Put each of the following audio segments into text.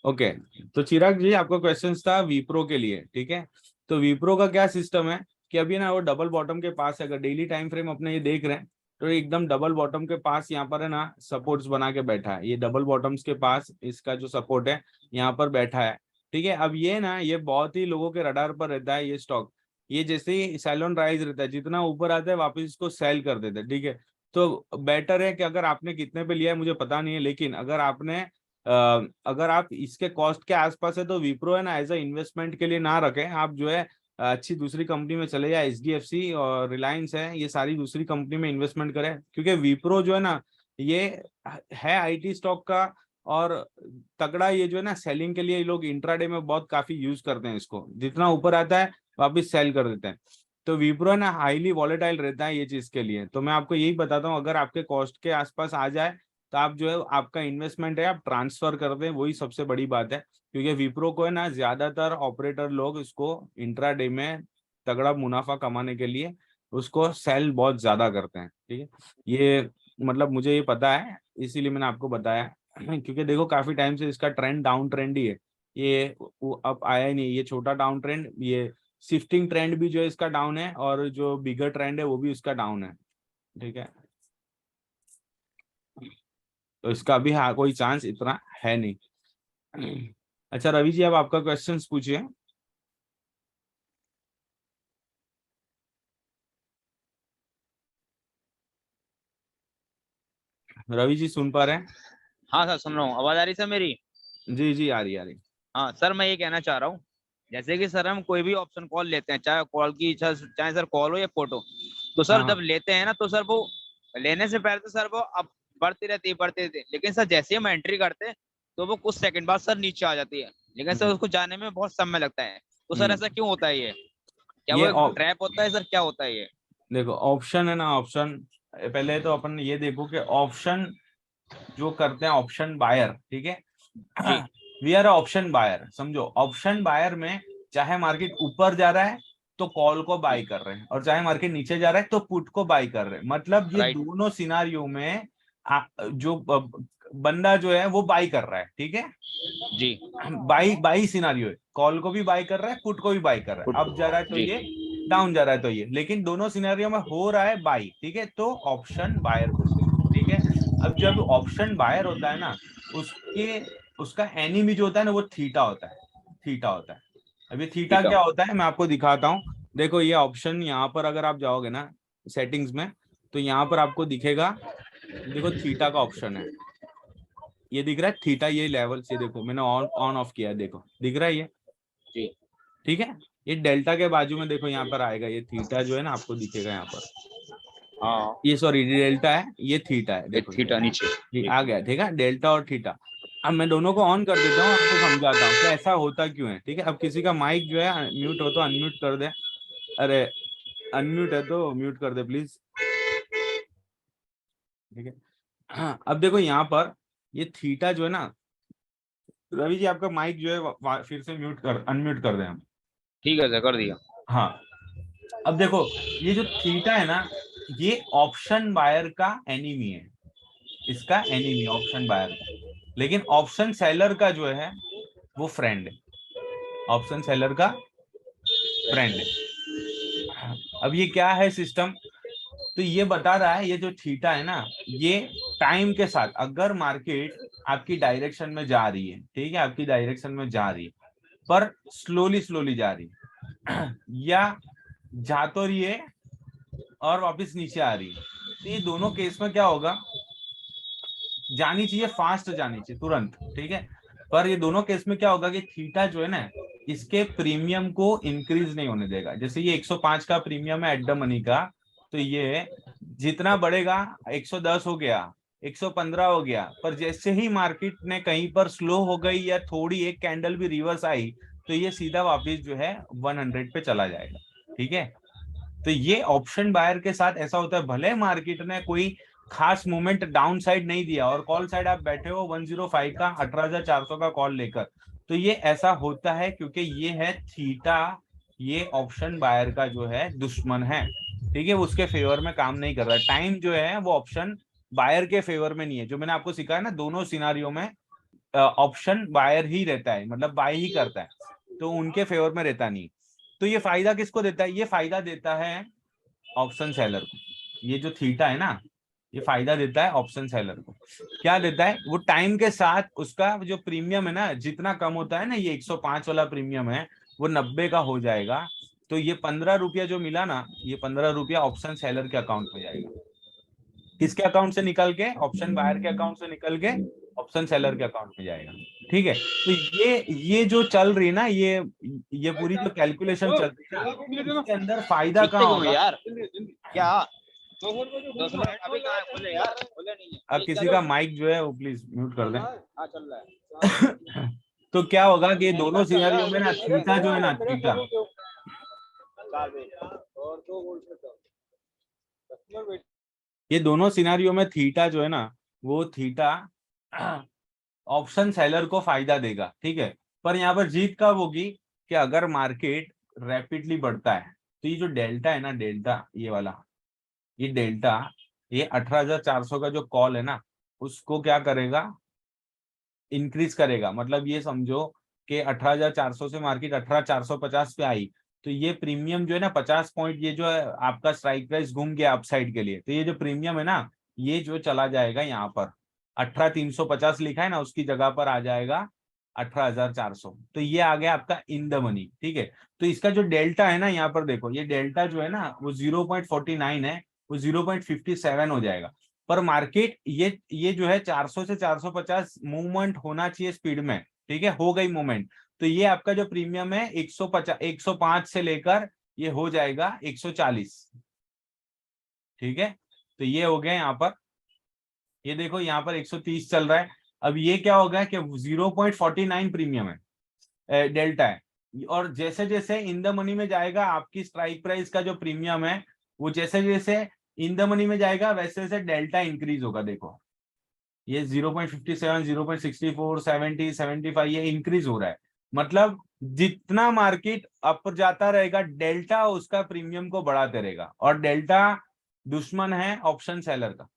Okay, तो चिराग जी आपका question था विप्रो के लिए, ठीक है। तो विप्रो का क्या सिस्टम है कि अभी ना वो डबल बॉटम के पास है, अगर डेली टाइम फ्रेम अपने ये देख रहे हैं तो एकदम डबल बॉटम के पास यहाँ पर है ना सपोर्ट्स बना के बैठा है। ये डबल बॉटम्स के पास इसका जो सपोर्ट है यहाँ पर बैठा है, ठीक है। अब ये ना ये बहुत ही लोगों के रडार पर रहता है ये स्टॉक। ये जैसे ही सैलून राइज रहता है, जितना ऊपर आता है वापस इसको सेल कर देते हैं, ठीक है। तो बेटर है कि अगर आपने कितने पे लिया है मुझे पता नहीं है, लेकिन अगर आपने अगर आप इसके कॉस्ट के आसपास है तो विप्रो है ना एज अ इन्वेस्टमेंट के लिए ना रखें। आप जो है अच्छी दूसरी कंपनी में चले जाए, एचडीएफसी और रिलायंस है, ये सारी दूसरी कंपनी में इन्वेस्टमेंट करें, क्योंकि विप्रो जो है ना ये है आईटी स्टॉक का और तगड़ा। ये जो है ना सेलिंग के लिए ये लोग इंट्राडे में बहुत काफी यूज करते हैं इसको, जितना ऊपर आता है वापिस सेल कर देते हैं। तो विप्रो है ना हाईली वॉलेटाइल रहता है ये चीज के लिए। तो मैं आपको यही बताता हूँ, अगर आपके कॉस्ट के आसपास आ जाए तो आप जो है आपका इन्वेस्टमेंट है आप ट्रांसफर कर दें, वही सबसे बड़ी बात है। क्योंकि विप्रो को है ना ज्यादातर ऑपरेटर लोग इसको इंट्राडे में तगड़ा मुनाफा कमाने के लिए उसको सेल बहुत ज्यादा करते हैं, ठीक है। ये मतलब मुझे ये पता है, इसीलिए मैंने आपको बताया। क्योंकि देखो काफी टाइम से इसका ट्रेंड डाउन ट्रेंड ही है, ये अब आया ही नहीं। ये छोटा डाउन ट्रेंड, ये शिफ्टिंग ट्रेंड भी जो है इसका डाउन है, और जो बिगर ट्रेंड है वो भी इसका डाउन है, ठीक है। तो इसका भी हाँ कोई चांस इतना है नहीं। अच्छा रवि जी, अब आपका क्वेश्चन पूछिए। रवि जी सुन पा रहे हैं? हाँ सर, सुन रहा हूँ। आवाज आ रही सर मेरी? जी जी, आ रही आ रही। हाँ सर, मैं ये कहना चाह रहा हूँ, जैसे कि सर हम कोई भी ऑप्शन कॉल लेते हैं, चाहे कॉल की चाहे सर कॉल हो या फोटो, तो हाँ सर जब हाँ। लेते हैं ना तो सर वो लेने से पहले तो सर वो अब बढ़ती रहती है, लेकिन सर जैसे ही हम एंट्री करते हैं तो वो कुछ सेकंड बाद सर नीचे आ जाती है, लेकिन सर हम्म उसको जाने में बहुत समय लगता है। तो सर हम्म। ऐसा क्यों होता है ये? क्या वो ये एक ट्रैप होता है सर, क्या होता है ये? देखो ऑप्शन है ना, ऑप्शन पहले तो अपन ये देखो कि ऑप्शन जो करते हैं ऑप्शन बायर, ठीक है। जी। वी आर ऑप्शन बायर, समझो। ऑप्शन बायर में चाहे मार्केट ऊपर जा रहा है तो कॉल को जी। बाई कर रहे हैं, और चाहे मार्केट नीचे जा रहा है तो पुट को बाई कर रहे हैं। मतलब ये राइट। दोनों सिनारियो में जो बंदा जो है वो बाई कर रहा है, ठीक है। जी। बाई बाई सिनारियो है, कॉल को भी बाई कर रहा है, पुट को भी बाई कर रहा है। अप जा रहा है तो जी। ये, डाउन जा रहा है तो ये, लेकिन दोनों सिनेरियो में हो रहा है बाई, ठीक है। तो ऑप्शन बायर बोलते हैं, ठीक है। अब जब ऑप्शन बायर होता है ना, उसके उसका एनिमी जो होता है ना वो थीटा होता है, थीटा होता है। अब ये थीटा ठीक है। क्या होता है मैं आपको दिखाता हूँ। देखो ये ऑप्शन यहाँ पर अगर आप जाओगे ना सेटिंग्स में, तो यहाँ पर आपको दिखेगा, देखो थीटा का ऑप्शन है, ये दिख रहा है थीटा, ये लेवल से देखो मैंने ऑन ऑन ऑफ किया है, देखो दिख रहा है ये, जी। ठीक है। ये डेल्टा के बाजू में देखो यहाँ पर आएगा, ये थीटा जो है ना आपको दिखेगा यहाँ पर, हाँ, ये सॉरी डेल्टा है, ये थीटा है, ये देखो थीटा नीचे। ये ठीक आ है। गया, ठीक है, डेल्टा और थीटा। अब मैं दोनों को ऑन कर देता हूँ, आपको समझाता हूँ कि ऐसा होता क्यों है, ठीक है। अब किसी का माइक जो है म्यूट हो तो अनम्यूट कर दे, अरे अनम्यूट है तो म्यूट कर दे प्लीज, ठीक है। हाँ अब देखो यहाँ पर ये थीटा जो है ना, रवि जी आपका माइक जो है फिर से म्यूट कर अनम्यूट कर दें हम। ठीक है सर, कर दिया। हाँ अब देखो ये जो थीटा है ना, ये ऑप्शन बायर का एनिमी है, इसका एनिमी ऑप्शन बायर का। लेकिन ऑप्शन सेलर का जो है वो फ्रेंड है, ऑप्शन सेलर का फ्रेंड है। अब ये क्या है सिस्टम, तो ये बता रहा है ये जो थीटा है ना, ये टाइम के साथ अगर मार्केट आपकी डायरेक्शन में जा रही है, ठीक है, आपकी डायरेक्शन में जा रही है पर स्लोली स्लोली जा रही है या जा तो रही है और वापस नीचे आ रही है, तो ये दोनों केस में क्या होगा, जानी चाहिए फास्ट जानी चाहिए तुरंत, ठीक है। पर ये दोनों केस में क्या होगा कि थीटा जो है ना इसके प्रीमियम को इंक्रीज नहीं होने देगा। जैसे ये 105 का प्रीमियम है एट द मनी का, तो ये जितना बढ़ेगा 110 हो गया, 115 हो गया, पर जैसे ही मार्केट ने कहीं पर स्लो हो गई या थोड़ी एक कैंडल भी रिवर्स आई तो ये सीधा वापस जो है 100 पे चला जाएगा, ठीक है। तो ये ऑप्शन बायर के साथ ऐसा होता है, भले मार्केट ने कोई खास मूवमेंट डाउन साइड नहीं दिया और कॉल साइड आप बैठे हो 105 का 18,400 का कॉल लेकर, तो ये ऐसा होता है क्योंकि ये है थीटा, ये ऑप्शन बायर का जो है दुश्मन है, ठीक है, उसके फेवर में काम नहीं कर रहा। टाइम जो है वो ऑप्शन बायर के फेवर में नहीं है। जो मैंने आपको सिखाया ना, दोनों सिनारियो में ऑप्शन बायर ही रहता है, मतलब बाय ही करता है, तो उनके फेवर में रहता नहीं। तो ये फायदा किसको देता है? ये फायदा देता है ऑप्शन सेलर को। ये जो थीटा है ना, ये फायदा देता है ऑप्शन सेलर को। क्या देता है? वो टाइम के साथ उसका जो प्रीमियम है ना, जितना कम होता है ना, ये 105 वाला प्रीमियम है, वो 90 का हो जाएगा। तो ये 15 रुपया जो मिला ना, ये 15 रुपया ऑप्शन सेलर के अकाउंट में जाएगा। किसके अकाउंट से निकल के? ऑप्शन बायर के अकाउंट से निकल के ऑप्शन सेलर के अकाउंट में जाएगा। ठीक है, तो ये जो चल रही ना, ये पूरी जो कैलकुलेशन चल रही है ना, इसके अंदर फायदा दिखते कहाँ क्यों होगा? यार? क्या 200 मिनट अभी कहाँ है? बोले यार, बोले नहीं है। अब किसी का माइक जो है वो प्लीज म्यूट कर दें। हाँ चल रहा है। तो क्या होगा कि दोनों सिनेरियो में ना थीटा जो है ना, थीटा, और 2 वोल्ट से कम। ये दोनों सिनेरियो में थीटा जो है ना, वो थीटा ऑप्शन सेलर को फायदा देगा। ठीक है, पर यहाँ पर जीत कब होगी? कि अगर मार्केट रैपिडली बढ़ता है, तो ये जो डेल्टा है ना, डेल्टा ये वाला, ये डेल्टा, ये 18,400 का जो कॉल है ना, उसको क्या करेगा? इंक्रीज करेगा। मतलब ये समझो कि 18,400 से मार्केट 18,450 पे आई, तो ये प्रीमियम जो है ना 50 पॉइंट, ये जो है आपका स्ट्राइक प्राइस घूम गया अपसाइड के लिए, तो ये जो प्रीमियम है ना, ये जो चला जाएगा यहाँ पर 18,350 लिखा है ना, उसकी जगह पर आ जाएगा 18,400। तो ये आ गया आपका इन द मनी। ठीक है, तो इसका जो डेल्टा है ना, यहाँ पर देखो, ये डेल्टा जो है ना वो 0.49 है, वो 0.57 हो जाएगा। पर मार्केट ये जो है 400 से 450 मूवमेंट होना चाहिए स्पीड में। ठीक है, हो गई मूवमेंट, तो ये आपका जो प्रीमियम है 150 105 से लेकर ये हो जाएगा 140। ठीक है, तो ये हो गया यहाँ पर, ये देखो यहाँ पर 130 चल रहा है। अब ये क्या हो गया कि 0.49 प्रीमियम है, डेल्टा है। और जैसे जैसे इन द मनी में जाएगा, आपकी स्ट्राइक प्राइस का जो प्रीमियम है, वो जैसे जैसे इन द मनी में जाएगा, वैसे वैसे डेल्टा इंक्रीज होगा। देखो ये 0.57, 0.64, 70, 75 ये इंक्रीज हो रहा है। मतलब जितना मार्केट अप जाता रहेगा, डेल्टा उसका प्रीमियम को बढ़ाते रहेगा, और डेल्टा दुश्मन है ऑप्शन सेलर का।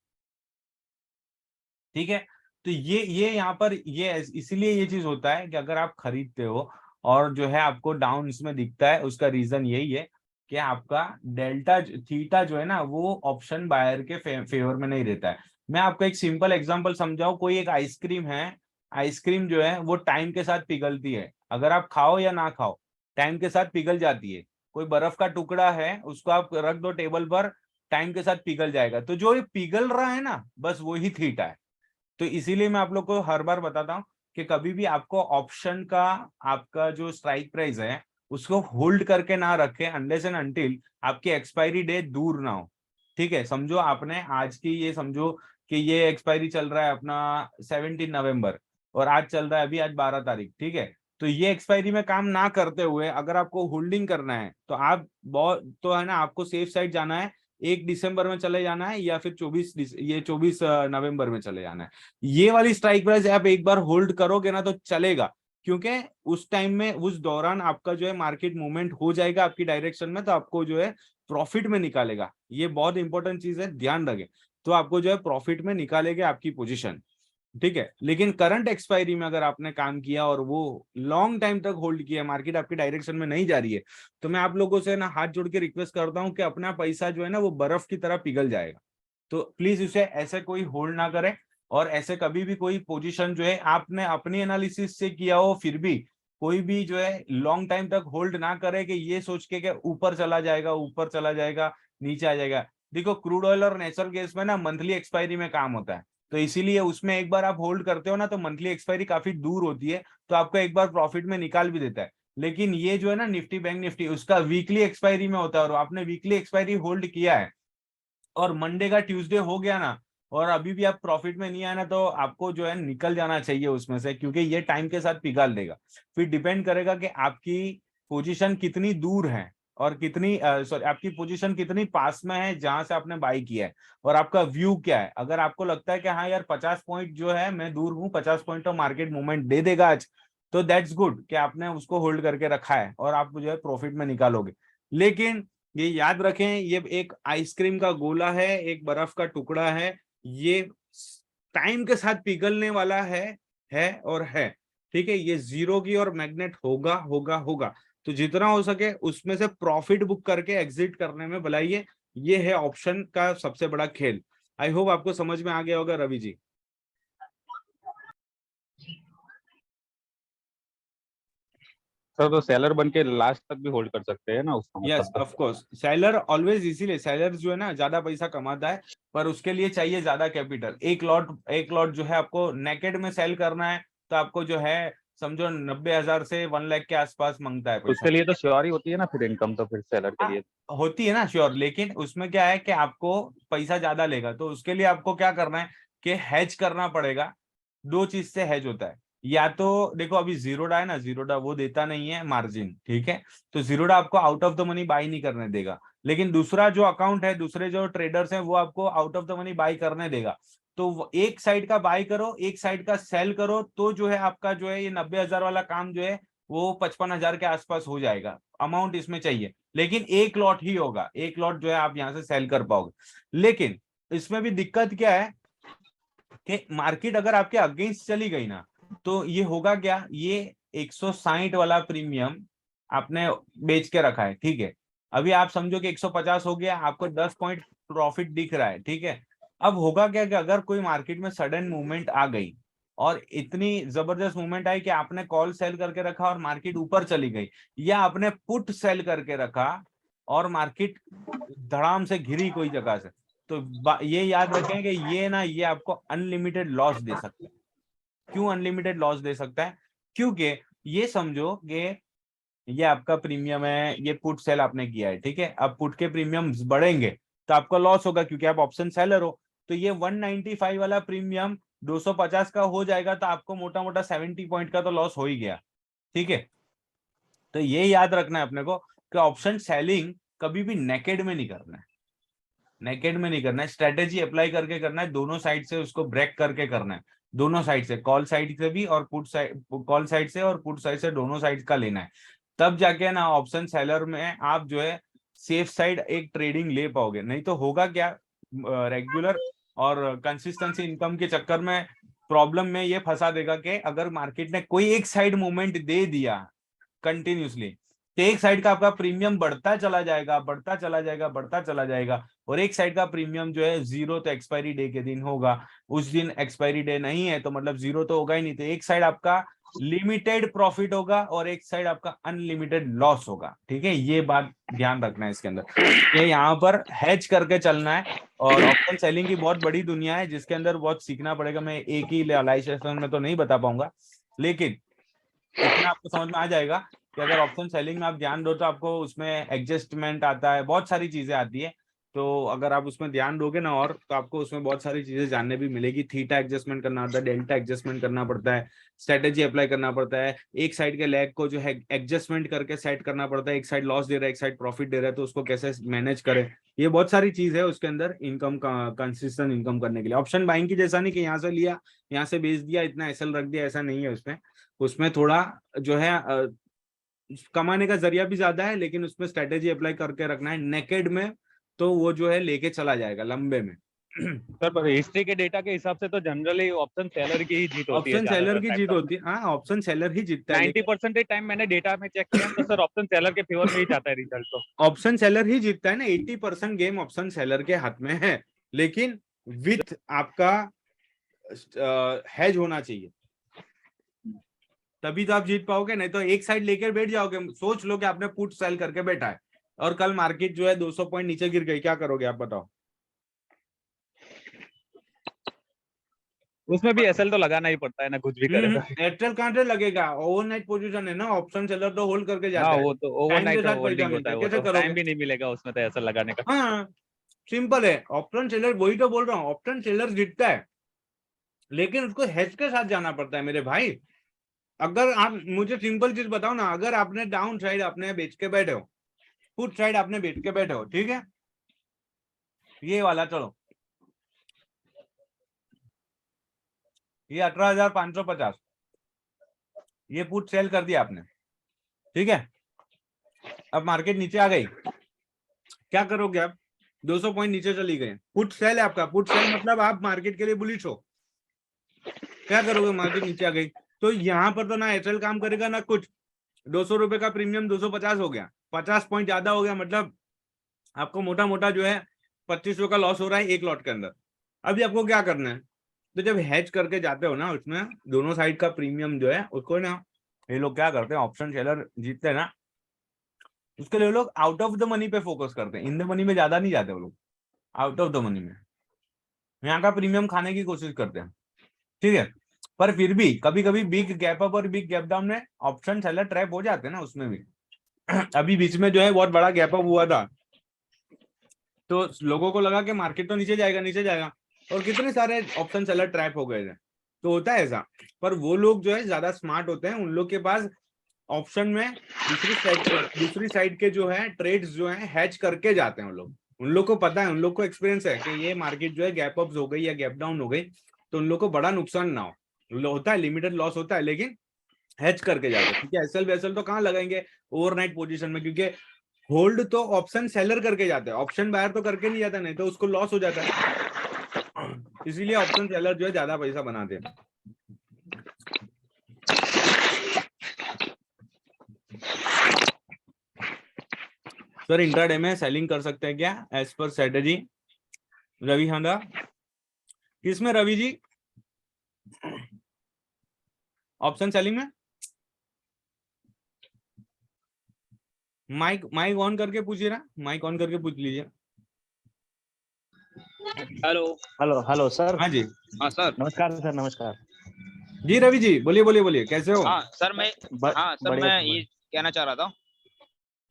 ठीक है, तो ये यहाँ पर ये इसीलिए ये चीज होता है कि अगर आप खरीदते हो और जो है आपको डाउन इसमें दिखता है, उसका रीजन यही है कि आपका डेल्टा थीटा जो है ना, वो ऑप्शन बायर के फेवर में नहीं रहता है। मैं आपको एक सिंपल एग्जांपल समझाऊं। कोई एक आइसक्रीम है, आइसक्रीम जो है वो टाइम के साथ पिघलती है, अगर आप खाओ या ना खाओ टाइम के साथ पिघल जाती है। कोई बर्फ का टुकड़ा है, उसको आप रख दो टेबल पर, टाइम के साथ पिघल जाएगा। तो जो ये पिघल रहा है ना, बस वही थीटा है। तो इसीलिए मैं आप लोग को हर बार बताता हूँ कि कभी भी आपको ऑप्शन का आपका जो स्ट्राइक प्राइस है उसको होल्ड करके ना रखें अनलेस एंड अनटिल आपकी एक्सपायरी डेट दूर ना हो। ठीक है, समझो आपने आज की ये समझो कि ये एक्सपायरी चल रहा है अपना 17 नवंबर, और आज चल रहा है अभी, आज 12 तारीख। ठीक है, तो ये एक्सपायरी में काम ना करते हुए अगर आपको होल्डिंग करना है, तो आप बहुत तो है ना, आपको सेफ साइड जाना है। 1 दिसंबर में चले जाना है, या फिर 24 नवंबर में चले जाना है। ये वाली स्ट्राइक प्राइस आप एक बार होल्ड करोगे ना तो चलेगा, क्योंकि उस टाइम में उस दौरान आपका जो है मार्केट मूवमेंट हो जाएगा आपकी डायरेक्शन में, तो आपको जो है प्रॉफिट में निकालेगा। ये बहुत इंपॉर्टेंट चीज है, ध्यान रखें। तो आपको जो है प्रॉफिट में निकालेगा आपकी पोजीशन। ठीक है, लेकिन करंट एक्सपायरी में अगर आपने काम किया और वो लॉन्ग टाइम तक होल्ड किया, मार्केट आपकी डायरेक्शन में नहीं जा रही है, तो मैं आप लोगों से ना हाथ जोड़ के रिक्वेस्ट करता हूं कि अपना पैसा जो है ना वो बर्फ की तरह पिघल जाएगा। तो प्लीज इसे ऐसे कोई होल्ड ना करे। और ऐसे कभी भी कोई पोजीशन जो है आपने अपनी एनालिसिस से किया हो, फिर भी कोई भी जो है लॉन्ग टाइम तक होल्ड ना करे कि ये सोच के ऊपर चला जाएगा, ऊपर चला जाएगा, नीचे आ जाएगा। देखो क्रूड ऑयल और नेचुरल गैस में ना मंथली एक्सपायरी में काम होता है, तो इसीलिए उसमें एक बार आप होल्ड करते हो ना, तो मंथली एक्सपायरी काफी दूर होती है, तो आपको एक बार प्रॉफिट में निकाल भी देता है। लेकिन ये जो है ना निफ्टी बैंक निफ्टी, उसका वीकली एक्सपायरी में होता है, और आपने वीकली एक्सपायरी होल्ड किया है और मंडे का ट्यूसडे हो गया ना, और अभी भी आप प्रॉफिट में नहीं आए ना, तो आपको जो है निकल जाना चाहिए उसमें से, क्योंकि ये टाइम के साथ पिघाल देगा। फिर डिपेंड करेगा कि आपकी पोजीशन कितनी दूर है, और कितनी सॉरी आपकी पोजीशन कितनी पास में है जहां से आपने बाई किया है, और आपका व्यू क्या है। अगर आपको लगता है कि हाँ यार 50 पॉइंट जो है मैं दूर हूँ, 50 पॉइंट तो मार्केट मूवमेंट दे देगा आज, तो दैट्स गुड कि आपने उसको होल्ड करके रखा है और आप जो है प्रॉफिट में निकालोगे। लेकिन ये याद रखें, ये एक आइसक्रीम का गोला है, एक बर्फ का टुकड़ा है, ये टाइम के साथ पिघलने वाला है और है, ठीक है। ये जीरो की और मैग्नेट होगा होगा होगा, तो जितना हो सके उसमें से प्रॉफिट बुक करके एग्जिट करने में भलाइए। ये है ऑप्शन का सबसे बड़ा खेल। आई होप आपको समझ में आ गया होगा रवि जी। सर तो सेलर बन के लास्ट तक भी होल्ड कर सकते हैं ना उसका यस मतलब? ऑफ कोर्स, सेलर ऑलवेज, इसीलिए सेलर जो है ना ज्यादा पैसा कमाता है, पर उसके लिए चाहिए ज्यादा कैपिटल। एक लॉट जो है आपको नेकेड में सेल करना है, तो आपको जो है समझो 90,000 से 1 लाख के आसपास मांगता है तो पैसा। उसके लिए तो श्योर ही होती है ना फिर इनकम, तो फिर सेलर के हाँ, लिए। होती है ना श्योर, लेकिन उसमें क्या है कि आपको पैसा ज्यादा लेगा, तो उसके लिए आपको क्या करना है कि हेज करना पड़ेगा। दो चीज से हेज होता है, या तो देखो अभी जीरोडा है ना, जीरोडा वो देता नहीं है मार्जिन, ठीक है, तो जीरोडा आपको out of the money by नहीं करने देगा। लेकिन दूसरा जो अकाउंट है, दूसरे जो ट्रेडर्स हैं, वो आपको out of the money by करने देगा। तो एक साइड का बाई करो, एक साइड का सेल करो, तो जो है आपका जो है ये 90,000 वाला काम जो है वो 55,000 के आसपास हो जाएगा। अमाउंट इसमें चाहिए, लेकिन एक लॉट ही होगा, एक लॉट जो है आप यहां से सेल कर पाओगे। लेकिन इसमें भी दिक्कत क्या है कि मार्केट अगर आपके अगेंस्ट चली गई ना, तो ये होगा क्या, ये 160 वाला प्रीमियम आपने बेच के रखा है, ठीक है। अभी आप समझो कि 150 हो गया, आपको 10 पॉइंट प्रॉफिट दिख रहा है, ठीक है। अब होगा क्या कि अगर कोई मार्केट में सडन मूवमेंट आ गई और इतनी जबरदस्त मूवमेंट आई कि आपने कॉल सेल करके रखा और मार्केट ऊपर चली गई, या आपने पुट सेल करके रखा और मार्केट धड़ाम से घिरी कोई जगह से, तो ये याद रखें कि ये आपको अनलिमिटेड लॉस दे सकता है। क्यों अनलिमिटेड लॉस दे सकता है? क्योंकि ये समझो कि ये आपका प्रीमियम है, ये पुट सेल आपने किया है, ठीक है। अब पुट के प्रीमियम बढ़ेंगे तो आपका लॉस होगा, क्योंकि आप ऑप्शन सेलर हो। तो ये 195 वाला प्रीमियम 250 का हो जाएगा, तो आपको मोटा मोटा 70 पॉइंट का तो लॉस हो ही गया, ठीक है। तो ये याद रखना है अपने को कि ऑप्शन सेलिंग कभी भी नेकेड में नहीं करना है, नेकेड में नहीं करना है, स्ट्रेटेजी अप्लाई करके करना है, दोनों साइड से उसको ब्रेक करके करना है। दोनों साइड से, कॉल साइड से भी और पुट साइड, कॉल साइड से और पुट साइड से, दोनों साइड का लेना है। तब जाके ना ऑप्शन सेलर में आप जो है सेफ साइड एक ट्रेडिंग ले पाओगे। नहीं तो होगा क्या, रेगुलर और कंसिस्टेंसी इनकम के चक्कर में प्रॉब्लम में ये फंसा देगा कि अगर मार्केट ने कोई एक साइड मूवमेंट दे दिया कंटिन्यूसली, तो एक साइड का आपका प्रीमियम बढ़ता चला जाएगा, बढ़ता चला जाएगा, बढ़ता चला जाएगा, और एक साइड का प्रीमियम जो है जीरो, तो एक्सपायरी डे के दिन होगा। उस दिन एक्सपायरी डे नहीं है तो मतलब जीरो तो होगा ही नहीं, तो एक साइड आपका लिमिटेड प्रॉफिट होगा और एक साइड आपका अनलिमिटेड लॉस होगा, ठीक है। ये बात ध्यान रखना है इसके अंदर, ये यहाँ पर हैज करके चलना है। और ऑप्शन सेलिंग की बहुत बड़ी दुनिया है जिसके अंदर बहुत सीखना पड़ेगा। मैं एक ही लाइव सेशन में तो नहीं बता पाऊंगा, लेकिन इतना आपको समझ में आ जाएगा कि अगर ऑप्शन सेलिंग में आप ध्यान दो तो आपको उसमें एडजस्टमेंट आता है, बहुत सारी चीजें आती है। तो अगर आप उसमें ध्यान दोगे ना, और तो आपको उसमें बहुत सारी चीजें जानने भी मिलेगी। थीटा एडजस्टमेंट करना होता है, डेल्टा एडजस्टमेंट करना पड़ता है, स्ट्रेटेजी अप्लाई करना पड़ता है, एक साइड के लेग को जो है एडजस्टमेंट करके सेट करना पड़ता है, एक साइड लॉस दे रहा है, एक साइड प्रॉफिट दे रहा है, तो उसको कैसे मैनेज करें। ये बहुत सारी चीज है उसके अंदर इनकम का, कंसिस्टेंट इनकम करने के लिए। ऑप्शन बाइंग की जैसा नहीं कि यहाँ से लिया, यहाँ से बेच दिया, इतना एसएल रख दिया, ऐसा नहीं है उसमें। उसमें थोड़ा जो है कमाने का जरिया भी ज्यादा है, लेकिन उसमें स्ट्रेटेजी अप्लाई करके रखना है। नेकेड में तो वो जो है लेके चला जाएगा लंबे में। सर पर हिस्ट्री के डेटा के हिसाब से तो जनरली ऑप्शन सेलर की ही जीत होती है ऑप्शन सेलर ज्यादातर की टाइम जीत तो। होती है, हाँ ऑप्शन सेलर ही जीतता है, लेकिन 90% टाइम मैंने डेटा में चेक किया तो सर ऑप्शन सेलर के फेवर में ही जाता है रिजल्ट तो। ऑप्शन सेलर ही जीतता है ना। 80% गेम ऑप्शन सेलर के हाथ में है, लेकिन विथ आपका हैज होना चाहिए, तभी तो आप जीत पाओगे। नहीं तो एक साइड लेकर बैठ जाओगे, सोच लो कि आपने पुट सेल करके बैठा है और कल मार्केट जो है 200 पॉइंट नीचे गिर गई, क्या करोगे आप बताओ। उसमें भी एसएल तो लगाना ही पड़ता है ना, कुछ भी करेगा। एयरटेल कहां से लगेगा, ओवरनाइट पोजीशन है ना, ऑप्शन सेलर तो होल्ड करके हाँ जाता है, वो तो टाइम के ओवरनाइट साथ पैसा होल्डिंग होता मिलता है, है, वो कैसे तो करोगे। टाइम भी नहीं मिलेगा उसमें तो एसएल लगाने का। हाँ सिंपल है, ऑप्शन सेलर, वही तो बोल रहा हूँ, ऑप्शन सेलर जीतता है, लेकिन उसको हेज के साथ जाना पड़ता है मेरे भाई। अगर आप मुझे सिंपल चीज बताओ ना, अगर आपने डाउन साइड आपने बेच के बैठे हो, पुट साइड आपने बेच के बैठे हो, ठीक है, ये वाला चलो, ये 18,550, ये पुट सेल कर दिया आपने, ठीक है। अब मार्केट नीचे आ गई, क्या करोगे आप, 200 पॉइंट नीचे चली गई, पुट सेल है आपका। पुट सेल मतलब आप मार्केट के लिए बुलिश हो, क्या करोगे, मार्केट नीचे आ गई तो यहाँ पर तो ना एचएल काम करेगा ना कुछ। 200 रुपए का प्रीमियम 250 हो गया, 50 पॉइंट ज्यादा हो गया, मतलब आपको मोटा मोटा जो है 2500 का लॉस हो रहा है एक लॉट के अंदर। अभी आपको क्या करना है, तो जब हैच करके जाते हो ना, उसमें दोनों साइड का प्रीमियम जो है उसको ना, ये लोग क्या करते हैं, ऑप्शन सेलर जीतते हैं ना, उसके लिए लोग आउट ऑफ द मनी पे फोकस करते हैं, इन द मनी में ज्यादा नहीं जाते वो लोग, आउट ऑफ द मनी में यहाँ का प्रीमियम खाने की कोशिश करते हैं, ठीक है। पर फिर भी कभी कभी बिग गैप अप और बिग गैप डाउन में ऑप्शन सेलर ट्रैप हो जाते हैं ना, उसमें भी अभी बीच में जो है बहुत बड़ा गैप अप हुआ था, तो लोगों को लगा कि मार्केट तो नीचे जाएगा नीचे जाएगा, और कितने सारे ऑप्शन सेलर ट्रैप हो गए थे। तो होता है ऐसा, पर वो लोग जो है ज्यादा स्मार्ट होते हैं, उन लोग के पास ऑप्शन में दूसरी साइड के जो है ट्रेड्स जो है हैच करके जाते हैं उन लोग को पता है, उन लोग को एक्सपीरियंस है कि ये मार्केट जो है गैप अप हो गई या गैप डाउन हो गई तो उन लोग को बड़ा नुकसान ना हो, होता है लिमिटेड लॉस होता है, लेकिन हैच करके जाते हैं, क्योंकि एसएल वेसल तो कहाँ लगाएंगे ओवरनाइट पोजीशन में, क्योंकि होल्ड तो ऑप्शन सेलर करके जाते हैं, ऑप्शन बायर तो करके नहीं जाता, नहीं तो उसको लॉस हो जाता है, इसीलिए ऑप्शन सेलर जो है ज्यादा पैसा बनाते हैं। सर इंट्राडे में सेलिंग कर सकते हैं क्या एज पर स्ट्रेटेजी? रवि हांडा, किसमें रवि जी? ऑप्शन सेलिंग में? माइक ऑन करके पूछिए ना, माइक ऑन करके पूछ लीजिए। Hello hello hello sir. हाँ जी, हाँ सर। नमस्कार सर, नमस्कार जी रवि जी बोलिए बोलिए बोलिए, कैसे हो? हाँ सर मैं बढ़िया ये कहना चाह रहा था।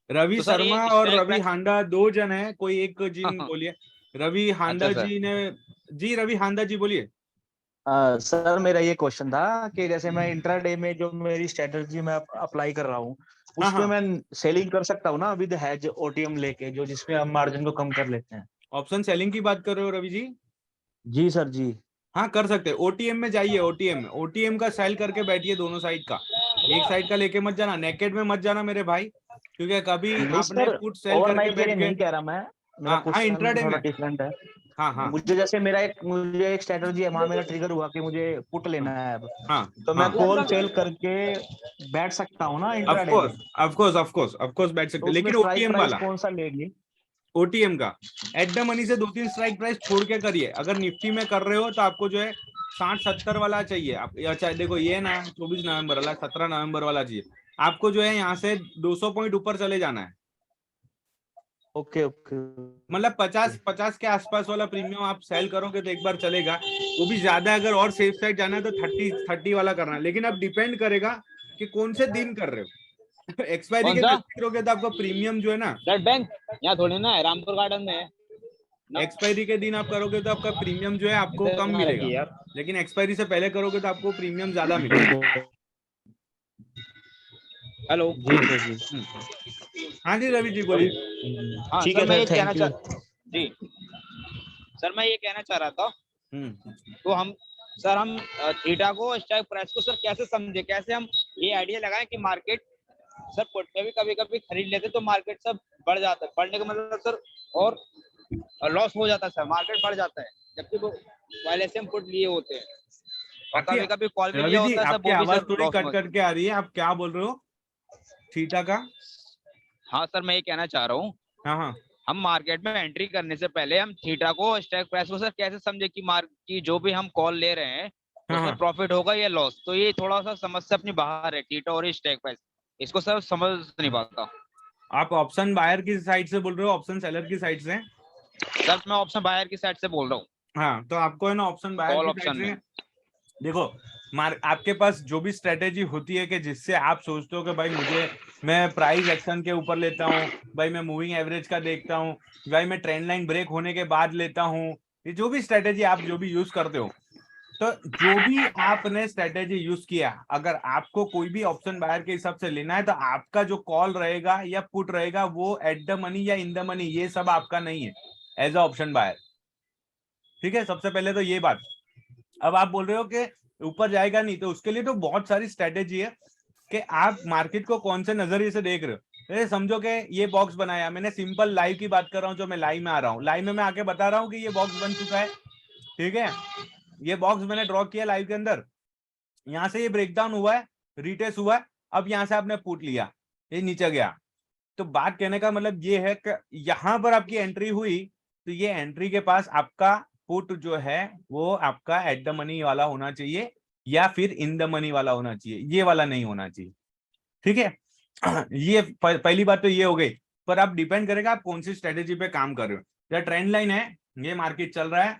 रवि तो सर ये शर्मा और स्टैक रवि प्राइस, हांडा दो जन है, कोई एक जिन हाँ। बोलिए। रवि हांडा अच्छा सर। जी ने, जी रवि हांडा जी बोलिए। सर मेरा ये क्वेश्चन था कि जैसे मैं इंट्राडे में जो मेरी स्ट्रेटजी मैं अप्लाई कर रहा हूँ, हाँ उसमें हाँ, मैं सेलिंग कर सकता हूँ ना विद हैज ओटीएम लेके, जो जिसमें हम मार्जिन को कम कर लेते हैं। ऑप्शन सेलिंग की बात कर रहे हो रवि जी? जी सर जी। हाँ कर सकते हैं, ओटीएम में जाइए, ओटीएम में, ओटीएम का सेल करके बैठिए दोनों साइड का, एक साइड का लेके मत जाना, नेकेड में मत जाना मेरे भाई, क्योंकि कभी नहीं आपने सर, पुट सेल करके ओवरनाइट के बैठ लिए गए। नहीं कह रहा मैं, मेरा हाँ हाँ, क्वेश्चन इंट्राडे थोड़ा में, डिफरेंट है। हाँ हाँ मुझे जैसे मुझे एक स्ट्रेटजी है, वहां मेरा ट्रिगर हुआ कि मुझे पुट लेना है अब, हाँ तो मैं हाँ, कॉल सेल करके बैठ सकता हूँ ना ऑफ इंट्राडे में। Course of course of course of course बैठ तो सकते हैं, उसमें लेकिन स्ट्राइक ओटीएम प्राइस वाला, कौन सा लेंगे? ओटीएम का एट द मनी से 2-3 स्ट्राइक प्राइस छोड़ के करिए। अगर निफ्टी में कर रहे हो तो आपको जो है 60-70 वाला चाहिए आप, या चाहे देखो ये ना 24 नवंबर वाला, 17 नवंबर वाला चाहिए आपको, जो है यहाँ से 200 पॉइंट ऊपर चले जाना है, ओके ओके। मतलब 50 के आसपास वाला प्रीमियम आप सेल करोगे तो एक बार चलेगा, वो भी ज्यादा, अगर और सेफ साइड जाना है तो 30 वाला करना है, लेकिन अब डिपेंड करेगा कि कौन से दिन कर रहे हो। एक्सपायरी कौन के सा? नजदीक रहोगे तो आपका प्रीमियम जो है ना, ब्लड बैंक यहाँ थोड़ी ना है, रामपुर गार्डन में है ना। एक्सपायरी के दिन आप करोगे तो आपका प्रीमियम जो है आपको इधर कम कहाँ रखी मिलेगा, है यार? लेकिन एक्सपायरी से पहले करोगे तो आपको प्रीमियम ज्यादा मिलेगा। हेलो। जी सर जी। हाँ जी रवि जी बोलिए। हाँ ठीक सर है मैं ये सर, कहना थैंक यू। जी सर मैं ये कहना चाह रहा था, तो हम थीटा को स्ट्राइक प्राइस को सर कैसे समझे, कैसे हम ये आइडिया लगाएं कि मार्केट सर पुट में भी कभी कभी खरीद लेते तो मार्केट सब बढ़ जाता है, बढ़ने का मतलब सर और लॉस हो जाता है सर, मार्केट बढ़ जाता है, जबकि वो पहले से हम पुट लिए होते हैं, और आपकी कभी कभी कॉल भी रवि लिया जी होता है सर, आपकी वो भी आवाज सर थोड़ी लॉस कट में। कट के आ रही है, आप क्या बोल रहे हो थीटा का? हाँ सर मैं ये कहना चाह रहा हूँ, हाँ हाँ, हम मार्केट में एंट्री करने से पहले हम थीटा को स्ट्राइक प्राइस को सर कैसे समझे कि की जो भी हम कॉल ले रहे हैं हाँ उसमें हाँ, प्रॉफिट होगा या लॉस, तो ये थोड़ा सा समझ से अपनी बाहर है थीटा और स्ट्राइक प्राइस, इसको सर समझ नहीं पाता। आप ऑप्शन बायर की साइड से बोल रहे हो, ऑप्शन सेलर की साइड से? सर मैं ऑप्शन बायर की साइड से बोल रहा हूँ, हाँ तो आपको है ना ऑप्शन बायर कॉल की ऑप्शन साइड में। से, देखो आपके पास जो भी स्ट्रेटेजी होती है कि जिससे आप सोचते हो कि भाई मुझे, मैं प्राइस एक्शन के ऊपर लेता हूँ भाई, मैं मूविंग एवरेज का देखता हूँ भाई, मैं ट्रेंड लाइन ब्रेक होने के बाद लेता हूँ, ये जो भी स्ट्रेटेजी आप जो भी यूज करते हो, तो जो भी आपने स्ट्रेटेजी यूज किया, अगर आपको कोई भी ऑप्शन बायर के हिसाब से लेना है तो आपका जो कॉल रहेगा या पुट रहेगा वो एट द मनी या इन द मनी, ये सब आपका नहीं है एज अ ऑप्शन बायर, ठीक है। सबसे पहले तो ये बात, अब आप बोल रहे हो कि ऊपर जाएगा नहीं, तो उसके लिए तो बहुत सारी स्ट्रेटेजी है कि आप मार्केट को कौन से नजरिए से देख रहे हो। समझो कि ये बॉक्स बनाया मैंने, सिंपल लाइव की बात कर रहा हूँ, जो मैं लाइव में आ रहा हूँ, लाइव में मैं आके बता रहा हूँ कि ये बॉक्स बन चुका है, ठीक है। ये बॉक्स मैंने ड्रॉ किया लाइव के अंदर, यहाँ से ये ब्रेकडाउन हुआ है, रिटेस्ट हुआ है, अब यहाँ से आपने पुट लिया, ये नीचे गया। तो बात कहने का मतलब ये है कि यहाँ पर आपकी एंट्री हुई, तो ये एंट्री के पास आपका पुट जो है वो आपका एट द मनी वाला होना चाहिए या फिर इन द मनी वाला होना चाहिए, ये वाला नहीं होना चाहिए, ठीक है। ये पहली बात तो ये हो गई। पर आप डिपेंड करेगा आप कौन सी स्ट्रेटेजी पे काम कर रहे हो। या ट्रेंड लाइन है, ये मार्केट चल रहा है,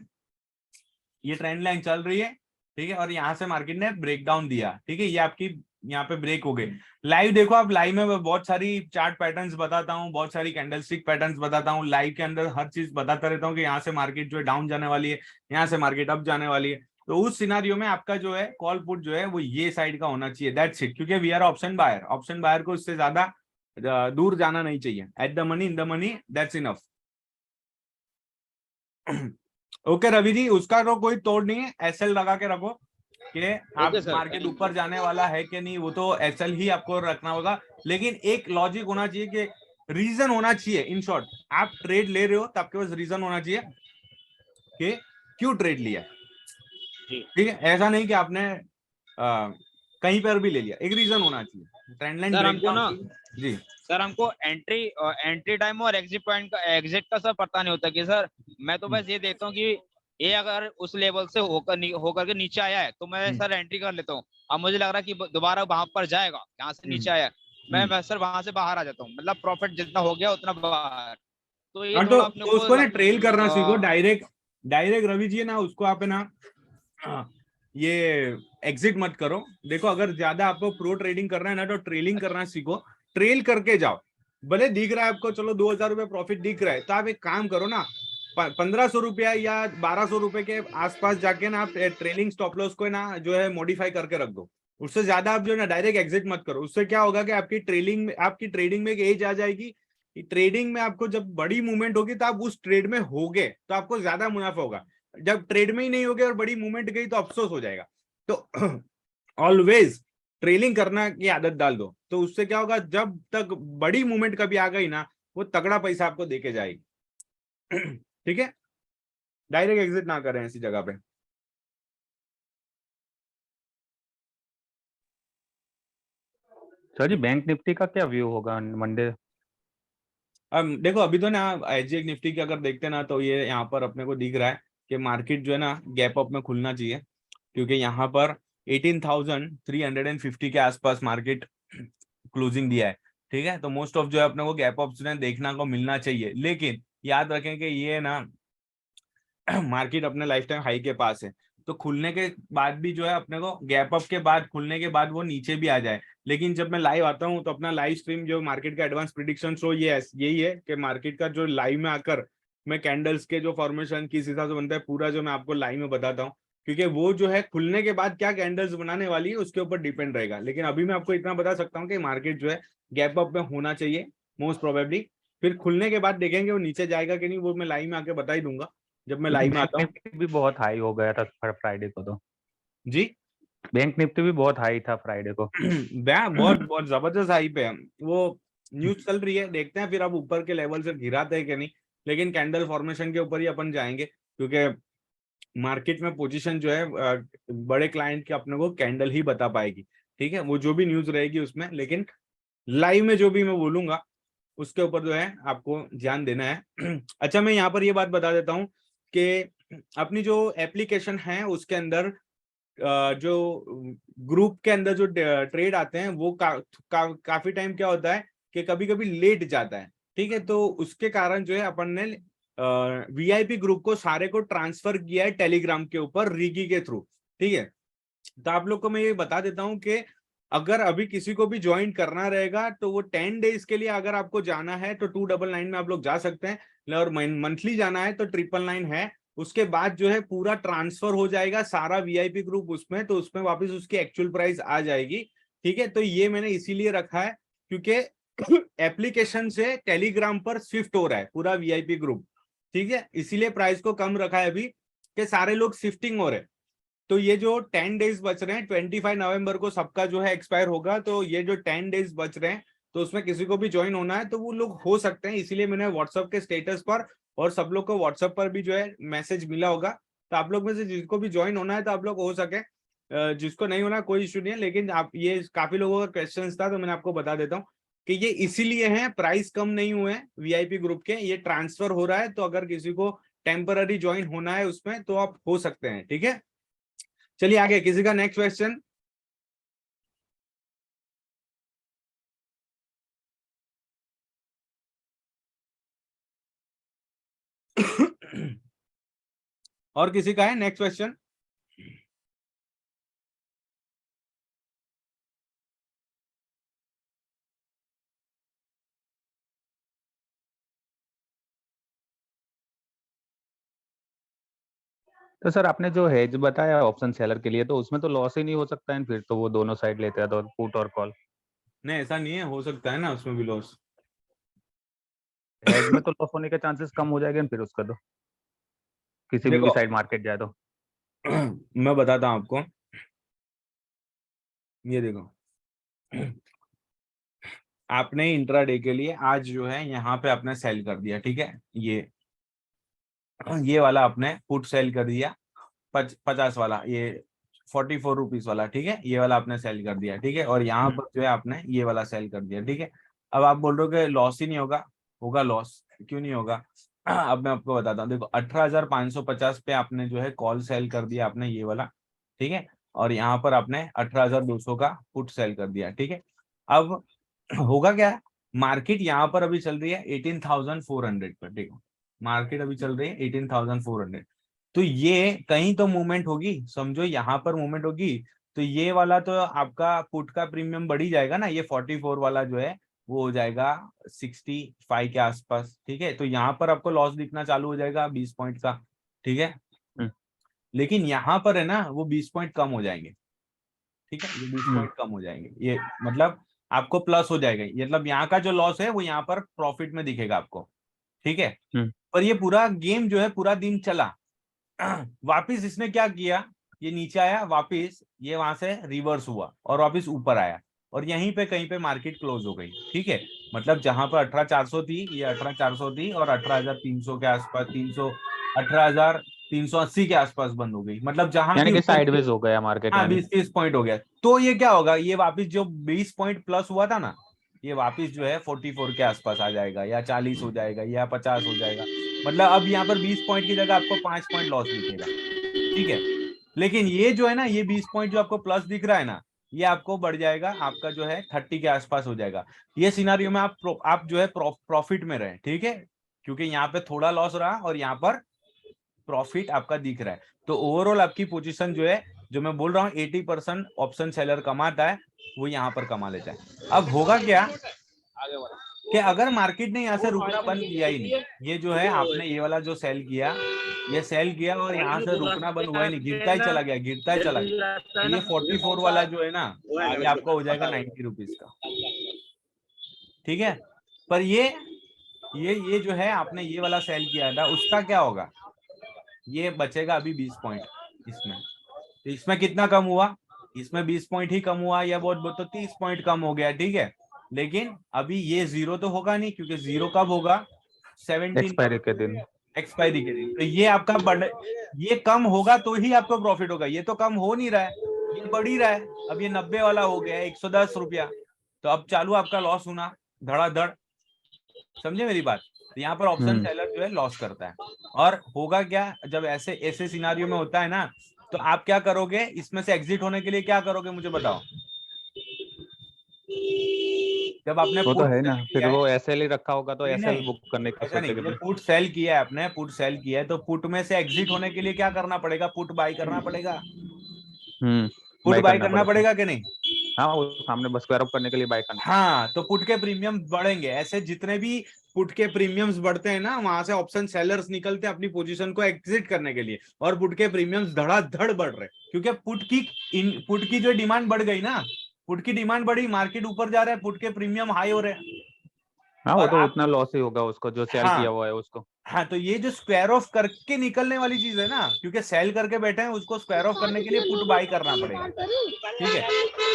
ये ट्रेंड लाइन चल रही है, ठीक है, और यहाँ से मार्केट ने ब्रेकडाउन दिया, ठीक है, ये आपकी यहाँ पे ब्रेक हो गई। लाइव देखो आप, लाइव में बहुत सारी चार्ट पैटर्न्स बताता हूँ, बहुत सारी कैंडलस्टिक पैटर्न्स बताता हूँ, लाइव के अंदर हर चीज बताता रहता हूँ कि यहाँ से मार्केट जो है डाउन जाने वाली है, यहाँ से मार्केट अप जाने वाली है। तो उस सिनारियो में आपका जो है कॉल पुट जो है वो ये साइड का होना चाहिए, दैट्स इट। क्योंकि we are option buyer, option buyer को इससे ज्यादा दूर जाना नहीं चाहिए। At the money, in the money, that's enough. Okay Ravi ji, उसका तो कोई तोड़ नहीं है, एसएल लगा के रखो कि आप Okay, sir. मार्केट ऊपर जाने वाला है कि नहीं, वो तो एसएल ही आपको रखना होगा। लेकिन एक लॉजिक होना चाहिए कि रीजन होना चाहिए। इन शॉर्ट, आप ट्रेड ले रहे हो तो आपके पास रीजन होना चाहिए कि क्यों ट्रेड लिया, ठीक है। ऐसा नहीं कि आपने कहीं पर भी ले लिया, एक रीजन होना चाहिए। ट्रेंड लाइन सर हमको ना, जी सर हमको एंट्री टाइम और एग्जिट पॉइंट का एग्जिट का सर पता नहीं होता कि सर मैं तो बस ये देखता हूँ कि ये अगर उस लेवल से होकर के नीचे आया है तो मैं सर एंट्री कर लेता हूँ। अब मुझे लग रहा है कि दोबारा वहां पर जाएगा, यहाँ से नीचे आया है, मैं सर वहां से बाहर आ जाता हूँ, मतलब प्रॉफिट जितना हो गया उतना बाहर। तो ये थोड़ा अपने को उसको ना ट्रेल करना सीखो। डायरेक्ट रवि जी ना, उसको आप है ना ये एग्जिट मत करो। देखो अगर ज्यादा आपको प्रो ट्रेडिंग करना है ना तो ट्रेलिंग करना सीखो, ट्रेल करके जाओ। भले दिख रहा है आपको, चलो 2000 रुपए प्रॉफिट दिख रहा है, तो आप एक काम करो ना, 1500 रुपया या 1200 रुपए के आसपास जाके ना आप ट्रेलिंग स्टॉप लॉस को ना जो है मॉडिफाई करके रख दो। उससे ज्यादा आप जो है ना डायरेक्ट एग्जिट मत करो। उससे क्या होगा कि आपकी ट्रेडिंग में एक एज आ जाएगी। ट्रेडिंग में आपको जब बड़ी मूवमेंट होगी तो आप उस ट्रेड में होगे तो आपको ज्यादा मुनाफा होगा। जब ट्रेड में ही नहीं होगे और बड़ी मूवमेंट गई तो अफसोस हो जाएगा। तो ऑलवेज ट्रेलिंग करना की आदत डाल दो, तो उससे क्या होगा, जब तक बड़ी मूवमेंट कभी आ गई ना, वो तगड़ा पैसा आपको देके जाएगी। ठीक है, डायरेक्ट एग्जिट ना करें ऐसी जगह पे। सर जी बैंक निफ्टी का क्या व्यू होगा मंडे? अब देखो, अभी तो ना एसजीएक्स निफ्टी की अगर देखते ना तो ये यहाँ पर अपने को दिख रहा है कि मार्केट जो है ना गैप अप में खुलना चाहिए, क्योंकि यहाँ पर 18,350 के आसपास मार्केट क्लोजिंग दिया है, ठीक है। तो मोस्ट ऑफ जो है अपने को गैप अप जो है देखना को मिलना चाहिए। लेकिन याद रखें कि ये ना मार्केट अपने लाइफ टाइम हाई के पास है, तो खुलने के बाद भी जो है अपने को गैप अप के बाद, खुलने के बाद वो नीचे भी आ जाए। लेकिन जब मैं लाइव आता हूँ तो अपना लाइव स्ट्रीम जो मार्केट का एडवांस प्रिडिक्शन शो ये यही है कि मार्केट का जो लाइव में आकर मैं कैंडल्स के जो फॉर्मेशन किस हिसाब से बनता है पूरा जो मैं आपको लाइव में बताता हूँ, क्योंकि वो जो है खुलने के बाद क्या कैंडल्स बनाने वाली है उसके ऊपर डिपेंड रहेगा। लेकिन अभी मैं आपको इतना बता सकता हूँ कि मार्केट जो है गैप अप में होना चाहिए मोस्ट प्रोबेबली। फिर खुलने के बाद देखेंगे वो नीचे जाएगा कि नहीं, वो मैं लाइव में आके बता ही दूंगा जब मैं लाइव में आता हूँ। निफ्टी भी बहुत हाई हो गया था फ्राइडे को, तो जी बैंक निफ्टी भी बहुत हाई था फ्राइडे को। बहुत बहुत जबरदस्त हाई पे है वो। न्यूज चल रही है, देखते हैं फिर अब ऊपर के लेवल से गिराते हैं कि नहीं। लेकिन कैंडल फॉर्मेशन के ऊपर ही अपन जाएंगे, क्योंकि मार्केट में पोजीशन जो है बड़े क्लाइंट के अपने को कैंडल ही बता पाएगी, ठीक है, वो जो भी न्यूज रहेगी उसमें। लेकिन लाइव में जो भी मैं बोलूंगा उसके ऊपर जो है आपको ध्यान देना है। अच्छा, मैं यहाँ पर ये बात बता देता हूँ कि अपनी जो एप्लीकेशन है उसके अंदर जो ग्रुप के अंदर जो ट्रेड आते हैं वो काफी टाइम क्या होता है कि कभी कभी लेट जाता है, ठीक है। तो उसके कारण जो है अपन ने वीआईपी ग्रुप को सारे को ट्रांसफर किया है टेलीग्राम के ऊपर रिगी के थ्रू, ठीक है। तो आप लोग को मैं ये बता देता हूँ कि अगर अभी किसी को भी ज्वाइन करना रहेगा तो वो 10 डेज के लिए अगर आपको जाना है तो 299 में आप लोग जा सकते हैं, और मंथली जाना है तो 999 है। उसके बाद जो है पूरा ट्रांसफर हो जाएगा सारा वीआईपी ग्रुप उसमें, तो उसमें वापस उसकी एक्चुअल प्राइस आ जाएगी, ठीक है। तो ये मैंने इसीलिए रखा है क्योंकि एप्लीकेशन से टेलीग्राम पर शिफ्ट हो रहा है पूरा वीआईपी ग्रुप, ठीक है। इसीलिए प्राइस को कम रखा है अभी कि सारे लोग शिफ्टिंग हो रहे हैं। तो ये जो 10 डेज बच रहे हैं, 25 नवंबर को सबका जो है एक्सपायर होगा, तो ये जो 10 डेज बच रहे हैं तो उसमें किसी को भी ज्वाइन होना है तो वो लोग हो सकते हैं, इसीलिए मैंने व्हाट्सएप के स्टेटस पर और सब लोग को व्हाट्सएप पर भी जो है मैसेज मिला होगा, तो आप लोग में से जिसको भी ज्वाइन होना है तो आप लोग हो सके, जिसको नहीं होना कोई इशू नहीं है। लेकिन आप, ये काफी लोगों का क्वेश्चन था तो मैंने आपको बता देता हूँ कि ये इसीलिए है, प्राइस कम नहीं हुए हैं वीआईपी ग्रुप के, ये ट्रांसफर हो रहा है, तो अगर किसी को टेम्पररी ज्वाइन होना है उसमें तो आप हो सकते हैं, ठीक है। चलिए आगे, किसी का नेक्स्ट क्वेश्चन? और किसी का है नेक्स्ट क्वेश्चन? तो सर आपने जो हेज बताया ऑप्शन सेलर के लिए, तो उसमें तो लॉस ही नहीं हो सकता है फिर तो, वो दोनों साइड लेते हैं तो पुट और कॉल। नहीं ऐसा नहीं है, हो सकता है ना उसमें भी लॉस। हेज में तो लॉस होने के चांसेस कम हो जाएंगे फिर उसका, तो किसी भी देखो साइड मार्केट जाए तो। मैं बताता हूँ आपको, ये देखो आपने इंट्राडे के लिए आज जो है यहाँ पे आपने सेल कर दिया, ठीक है, ये वाला आपने पुट सेल कर दिया, 50 वाला, ये 44 रुपीज वाला, ठीक है, ये वाला आपने सेल कर दिया, ठीक है, और यहाँ पर जो है आपने ये वाला सेल कर दिया, ठीक है। अब आप बोल रहे हो कि लॉस ही नहीं होगा, होगा लॉस, क्यों नहीं होगा? अब मैं आपको बताता हूँ, देखो 18,550 पे आपने जो है कॉल सेल कर दिया आपने ये वाला, ठीक है, और यहाँ पर आपने 18,200 का पुट सेल कर दिया, ठीक है। अब होगा क्या, मार्केट यहाँ पर अभी चल रही है 18,400 पर, ठीक है, मार्केट अभी चल रही है 18,400, तो ये कहीं तो मूवमेंट होगी, समझो यहाँ पर मूवमेंट होगी, तो ये वाला तो आपका पुट का प्रीमियम बढ़ ही जाएगा ना, ये 44 वाला जो है वो हो जाएगा 65 के आसपास, ठीक है, तो यहाँ पर आपको लॉस दिखना चालू हो जाएगा 20 पॉइंट का, ठीक है। लेकिन यहाँ पर है ना वो 20 पॉइंट कम हो जाएंगे, ठीक है, ये 20 पॉइंट कम हो जाएंगे, ये मतलब आपको प्लस हो जाएगा, मतलब यहाँ का जो लॉस है वो यहाँ पर प्रॉफिट में दिखेगा आपको, ठीक है। पर ये पूरा गेम जो है पूरा दिन चला, वापिस इसने क्या किया, ये नीचे आया वापिस, ये वहां से रिवर्स हुआ और वापिस ऊपर आया, और यहीं पे कहीं पे मार्केट क्लोज हो गई, ठीक है, मतलब जहां पर 18,400 थी, ये 18,400 थी और 18,300 के आसपास, 18,380 के आसपास बंद हो गई, मतलब जहां यानी भी कि साइडवेज हो गया मार्केट। हाँ यानी 20-30 पॉइंट हो गया, तो ये क्या होगा, ये वापिस जो 20 पॉइंट प्लस हुआ था ना, ये वापिस जो है 44 के आसपास आ जाएगा, या 40 हो जाएगा, या 50 हो जाएगा, मतलब अब यहाँ पर 20 पॉइंट की जगह आपको 5 पॉइंट लॉस दिखेगा, ठीक है। लेकिन ये जो है ना, ये 20 पॉइंट जो आपको प्लस दिख रहा है ना, ये आपको बढ़ जाएगा, आपका जो है 30 के आसपास हो जाएगा। ये सिनारियो में आप जो है प्रॉफिट में रहे, ठीक है, क्योंकि यहाँ पे थोड़ा लॉस रहा और यहाँ पर प्रॉफिट आपका दिख रहा है, तो ओवरऑल आपकी पोजीशन जो है, जो मैं बोल रहा हूँ 80% ऑप्शन सेलर कमाता है, वो यहाँ पर कमा लेता है। अब होगा क्या कि अगर मार्केट ने यहाँ से रुकना बंद किया ही नहीं, ये जो है आपने ये वाला जो सेल किया, ये सेल किया और यहाँ से रुकना बंद हुआ ही नहीं, गिरता ही चला गया, गिरता ही चला गया, तो ये 44 वाला जो है ना, ये आपका हो जाएगा 90 रुपीज का, ठीक है। पर ये जो है आपने ये वाला सेल किया था, उसका क्या होगा, ये बचेगा अभी 20 पॉइंट इसमें, तो इसमें कितना कम हुआ, इसमें 20 पॉइंट ही कम हुआ, या बहुत तो 30 पॉइंट कम हो गया, ठीक है। लेकिन अभी ये जीरो तो होगा नहीं, क्योंकि जीरो कब होगा, 17 एक्सपायरी के दिन, एक्सपायरी के दिन, तो ये आपका ये कम होगा तो ही आपको प्रॉफिट होगा, ये तो कम हो नहीं रहा है, ये बढ़ ही रहा है, अब ये 90 वाला हो गया है 110 रुपया, तो अब चालू आपका लॉस होना धड़ाधड़, समझे मेरी बात। तो यहाँ पर ऑप्शन सेलर जो है लॉस करता है, और होगा क्या, जब ऐसे ऐसे सिनारियो में होता है ना, तो आप क्या करोगे, इसमें से एग्जिट होने के लिए क्या करोगे मुझे बताओ। जब आपने वो तो पुट है ना, सेल फिर किया है, वो एसएल ही रखा होगा तो एसएल नहीं बुक करने का ऐसा नहीं, सोचेगा। जब पुट सेल किया है आपने, पुट सेल किया है, तो पुट में से एग्जिट होने के लिए क्या करना पड़ेगा, पुट बाय करना पड़ेगा, पुट बाय करना पड़ेगा कि नहीं। हाँ, वो सामने बस स्क्वायर अप करने के लिए बाय करना। हाँ, तो पुट के प्रीमियम बढ़ेंगे, ऐसे जितने भी पुट के प्रीमियम्स बढ़ते हैं ना, वहां से ऑप्शन सेलर्स निकलते हैं अपनी पोजीशन को एग्जिट करने के लिए, और पुट के प्रीमियम्स धड़ाधड़ बढ़ रहे, क्योंकि पुट की जो डिमांड बढ़ गई ना, पुट की डिमांड बढ़ी, मार्केट ऊपर जा रहा है, पुट के प्रीमियम हाई हो रहे हैं। हाँ, वो और तो आप, उतना लॉस ही होगा उसको जो सेल हाँ किया हुआ है उसको। हाँ, तो ये जो स्क्वायर ऑफ करके निकलने वाली चीज है ना, क्योंकि सेल करके बैठे हैं, उसको स्क्वायर ऑफ करने के लिए पुट बाय करना पड़ेगा, ठीक है,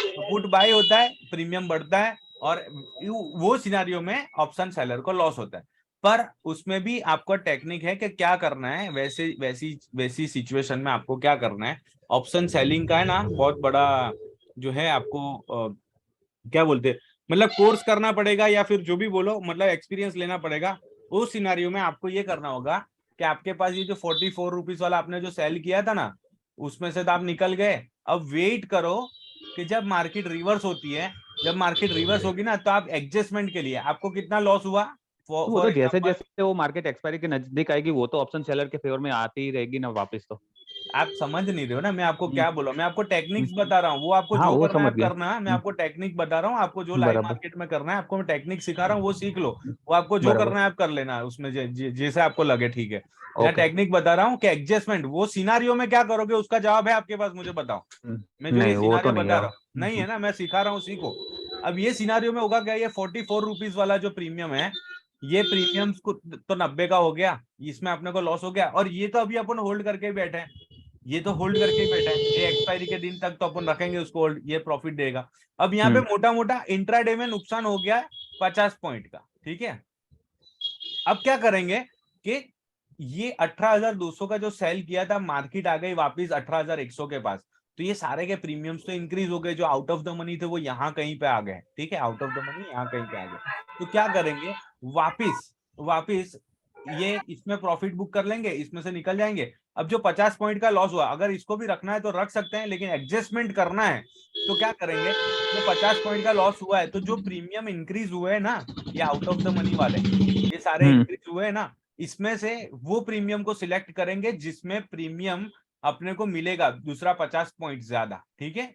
तो पुट बाय होता है, प्रीमियम बढ़ता है, और वो सिनेरियो में ऑप्शन सेलर को लॉस होता है। पर उसमें भी आपको टेक्निक है कि क्या करना है, वैसी सिचुएशन में आपको क्या करना है। ऑप्शन सेलिंग का है ना बहुत बड़ा जो है आपको क्या बोलते, मतलब कोर्स करना पड़ेगा या फिर जो भी बोलो, मतलब एक्सपीरियंस लेना पड़ेगा। उस सिनेरियो में आपको ये करना होगा कि आपके पास ये जो 44 रुपीज वाला आपने जो सेल किया था ना, उसमें से तो आप निकल गए। अब वेट करो कि जब मार्केट रिवर्स होती है, जब मार्केट रिवर्स होगी ना, तो आप एडजस्टमेंट के लिए आपको कितना लॉस हुआ वो फॉर तो जैसे एग्जाम्पल। जैसे वो मार्केट एक्सपायरी के नजदीक आएगी वो तो ऑप्शन सेलर के फेवर में आती ही रहेगी ना वापस तो। आप समझ नहीं रहे हो ना मैं आपको हम्म, क्या बोला, मैं आपको हम्म, टेक्निक्स बता रहा हूँ। वो आपको हाँ जो वो करना है समझ आप गया। करना है, मैं आपको टेक्निक बता रहा हूँ। आपको जो लाइव बराबर मार्केट में करना है, आपको मैं टेक्निक सिखा रहा हूँ, वो सीख लो। वो आपको जो बराबर। करना है आप कर लेना है उसमें जैसे आपको लगे, ठीक है। मैं ओके। टेक्निक बता रहा हूँ कि एडजस्टमेंट वो सिनारियो में क्या करोगे, उसका जवाब है आपके पास, मुझे बताओ। मैं जो ये नहीं वो तो सिनारियो नहीं है। बता रहा हूँ नहीं है ना, मैं सिखा रहा हूँ, सीखो। अब ये सिनारियो में होगा क्या, ये 44 रुपीज वाला जो प्रीमियम है, ये प्रीमियम तो 90 का हो गया, इसमें अपने को लॉस हो गया। और ये तो अभी अपन होल्ड करके ही बैठे हैं, ये तो होल्ड करके ही बैठा है, ये एक्सपायरी के दिन तक तो अपन रखेंगे उसको होल्ड, ये प्रॉफिट देगा। अब यहाँ पे मोटा मोटा इंट्राडे में नुकसान हो गया 50 पॉइंट का, ठीक है। अब क्या करेंगे कि ये 18,200 का जो सेल किया था, मार्केट आ गई वापिस 18,100 के पास, तो ये सारे के प्रीमियम्स तो इंक्रीज हो गए, जो आउट ऑफ द मनी थे वो यहाँ कहीं पे आ गए, ठीक है, आउट ऑफ द मनी यहाँ कहीं पे आ गए। तो क्या करेंगे, वापिस वापिस ये इसमें प्रॉफिट बुक कर लेंगे, इसमें से निकल जाएंगे। अब जो 50 पॉइंट का लॉस हुआ, अगर इसको भी रखना है तो रख सकते हैं, लेकिन एडजस्टमेंट करना है तो क्या करेंगे, जो 50 पॉइंट का लॉस हुआ है, तो जो प्रीमियम इंक्रीज हुए हैं ना, ये आउट ऑफ द मनी वाले, ये सारे इंक्रीज हुए हैं ना, इसमें से वो प्रीमियम को सिलेक्ट करेंगे जिसमें प्रीमियम अपने को मिलेगा दूसरा 50 पॉइंट ज्यादा, ठीक है।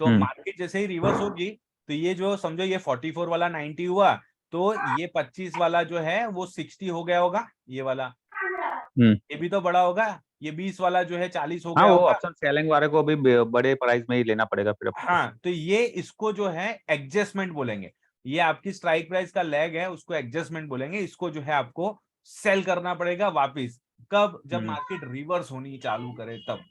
तो मार्केट जैसे ही रिवर्स होगी, तो ये जो समझो ये 44 वाला 90 हुआ, तो ये 25 वाला जो है वो 60 हो गया होगा, ये वाला, ये भी तो बड़ा होगा। ये 20 वाला जो है 40 हो हाँ गया वो होगा। ऑप्शन सेलिंग वाले को भी बड़े प्राइस में ही लेना पड़ेगा फिर अपने को। हाँ, तो ये इसको जो है एडजस्टमेंट बोलेंगे। ये आपकी स्ट्राइक प्राइस का लैग है, उसको एडजस्टमेंट बोलेंगे। इसको जो है आपको सेल करना पड़ेगा वापिस, कब, जब मार्केट रिवर्स होनी चालू करे तब,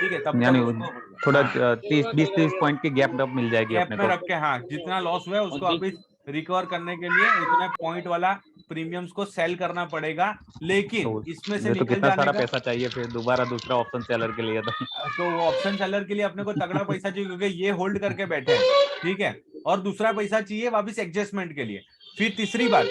ठीक है, तब तक यानी उसको थोड़ा हाँ 30 पॉइंट की गैप डब मिल जाएगी गैप अपने में को। रख के, हाँ जितना लॉस हुआ है उसको वापिस रिकवर करने के लिए उतने पॉइंट वाला प्रीमियम्स को सेल करना पड़ेगा, लेकिन तो इसमें से ये तो निकल कितना जाने सारा का। पैसा चाहिए फिर दोबारा दूसरा ऑप्शन सेलर के लिए तो। तो वो ऑप्शन सेलर के लिए अपने को तगड़ा पैसा चाहिए, क्योंकि ये होल्ड करके बैठे हैं, ठीक है। और दूसरा पैसा चाहिए वापस एडजस्टमेंट के लिए। फिर तीसरी बात,